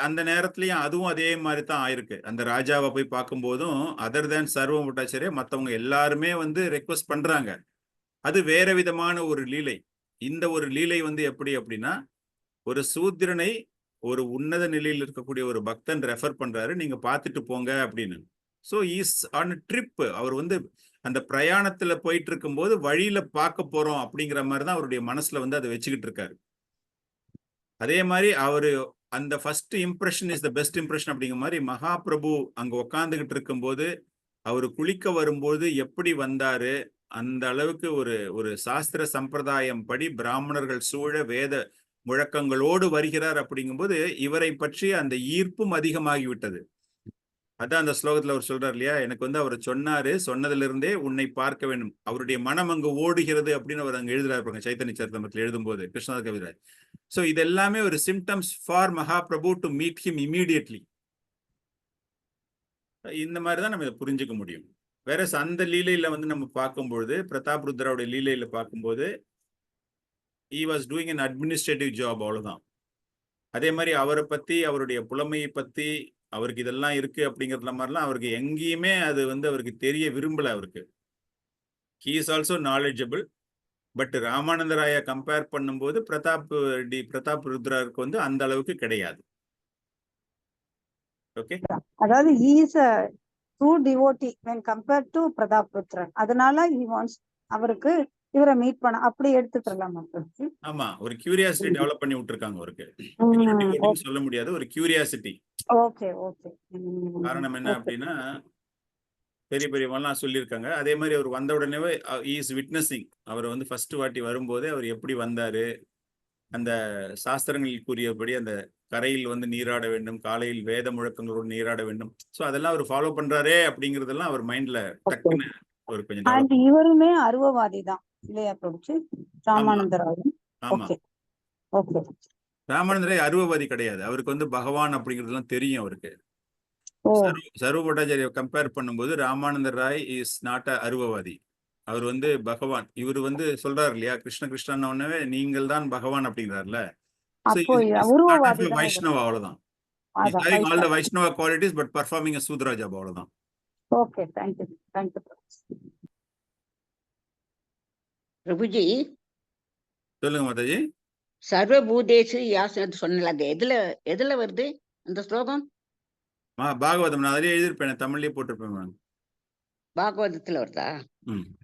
அந்த நேரத்திலயும் அதுவும் அதே மாதிரி தான் ஆயிருக்கு. அந்த ராஜாவை போய் பார்க்கும் போதும் அதர் தேன் சர்வ பட்டாச்சாரியா மற்றவங்க எல்லாருமே வந்து ரெக்வஸ்ட் பண்றாங்க. அது வேற விதமான ஒரு லீலை. இந்த ஒரு லீலை வந்து எப்படி அப்படின்னா, ஒரு சூத்திரனை ஒரு உன்னத நிலையில் இருக்கக்கூடிய ஒரு பக்தன் ரெஃபர் பண்றாரு, நீங்க பார்த்துட்டு போங்க அப்படின்னு. So is on trip. அவர் வந்து அந்த பிரயாணத்துல போயிட்டு இருக்கும்போது வழியில பார்க்க போறோம் அப்படிங்கிற மாதிரி தான் அவருடைய மனசுல வந்து அதை வச்சுக்கிட்டு இருக்காரு. அதே மாதிரி அவரு அந்த first impression is the best impression அப்படிங்கிற மாதிரி மகாபிரபு அங்க உட்காந்துக்கிட்டு இருக்கும்போது அவரு குளிக்க வரும்போது எப்படி வந்தாரு, அந்த அளவுக்கு ஒரு சாஸ்திர சம்பிரதாயம் படி பிராமணர்கள் சூழ வேத முழக்கங்களோடு வருகிறார். அப்படிங்கும்போது இவரை பற்றி அந்த ஈர்ப்பும் அதிகமாகிவிட்டது. அதான் அந்த ஸ்லோகத்துல அவர் சொல்றாரு இல்லையா, எனக்கு வந்து அவர் சொன்னாரு, சொன்னதுல இருந்தே உன்னை பார்க்க வேண்டும், அவருடைய மனம் அங்கு ஓடுகிறது அப்படின்னு அவர் அங்க எழுதுறாரு சைத்தன்ய சரிதாமிரத்தில் எழுதும்போது கிருஷ்ணதாஸ் கவிராஜ். ஸோ இது எல்லாமே ஒரு symptoms for Mahaprabhu to meet him immediately. இந்த மாதிரி தான் நம்ம இதை புரிஞ்சுக்க முடியும். வேற அந்த லீலையில வந்து நம்ம பார்க்கும்பொழுது, பிரதாப் ருத்ராவுடைய லீலையில பார்க்கும்போது he was doing an administrative job, அவ்வளவுதான். அதே மாதிரி அவரை பத்தி, அவருடைய புலமையை பத்தி, அவருக்கு இதெல்லாம் இருக்கு அப்படிங்கிற மாதிரிலாம் அவருக்கு எங்கேயுமே அது வந்து அவருக்கு தெரிய விரும்பல. அவருக்கு he is also knowledgeable. But ராமானந்தராயா கம்பேர் பண்ணும்போது பிரதாப் ருத்ராருக்கு வந்து அந்த அளவுக்கு கிடையாது. ஓகே, அதாவது he is a true devotee when compared to Pratap Rudran. அதனால he wants அவருக்கு இவரை மீட் பண்ண அப்படி எடுத்துக்கலாம். ஆமா, ஒரு கியூரியாசிட்டி டெவலப் பண்ணி விட்டுருக்காங்க அவருக்கு. சொல்ல முடியாது, ஒரு கியூரியாசிட்டி. Okay okay. காரணம் என்ன அப்படின்னா, பெரியவங்கலாம் சொல்லியிருக்காங்க. அதே மாதிரி அவர் வந்த உடனே இஸ் விட்னஸிங். அவர் வந்து ஃபர்ஸ்ட் வாட்டி வரும்போதே அவர் எப்படி வந்தாரு, அந்த சாஸ்திரங்களில் கூறியபடி அந்த கரையில் வந்து நீராட வேண்டும், காலையில் வேத முழக்கங்களோடு நீராட வேண்டும். ஸோ அதெல்லாம் அவர் ஃபாலோ பண்றாரே அப்படிங்கறதெல்லாம் அவர் மைண்ட்ல டக்குன்னு ஒரு கொஞ்சம். இவருமே அருவவாதி தான் இல்லையா பிரபுஜி? ராமானந்தராயன். ஆமா, ராமானந்தராய் அருவவாதி கிடையாது. அவருக்கு வந்து பகவான் அப்படிங்கிறதுலாம் தெரியும் அவருக்கு. சர்வ பட்டாச்சாரியை கம்பேர் பண்ணும்போது Ramanandar Ray is not a அருவவாதி. அவர் வந்து பகவான். இவர் வந்து சொல்றாரு இல்லையா, கிருஷ்ண கிருஷ்ணன் உடனே நீங்கள் தான் பகவான் அப்படிங்கிறாருல. வைஷ்ணவ, அவ்வளவுதான். all the Vaishnava qualities but performing a Sudra job, அவ்வளவுதான். Okay, thank you. பிரபுஜி சொல்லுங்க மாதாஜி. சர்வபூதேஷு யாசனத்து சொன்னல, அது எதுல வருது அந்த ஸ்லோகம்? பாகவதம். நான் அதிலே எழுதியிருப்பேன், தமிழ்லயே போட்டிருப்பேன். பாகவதத்துல வருதா?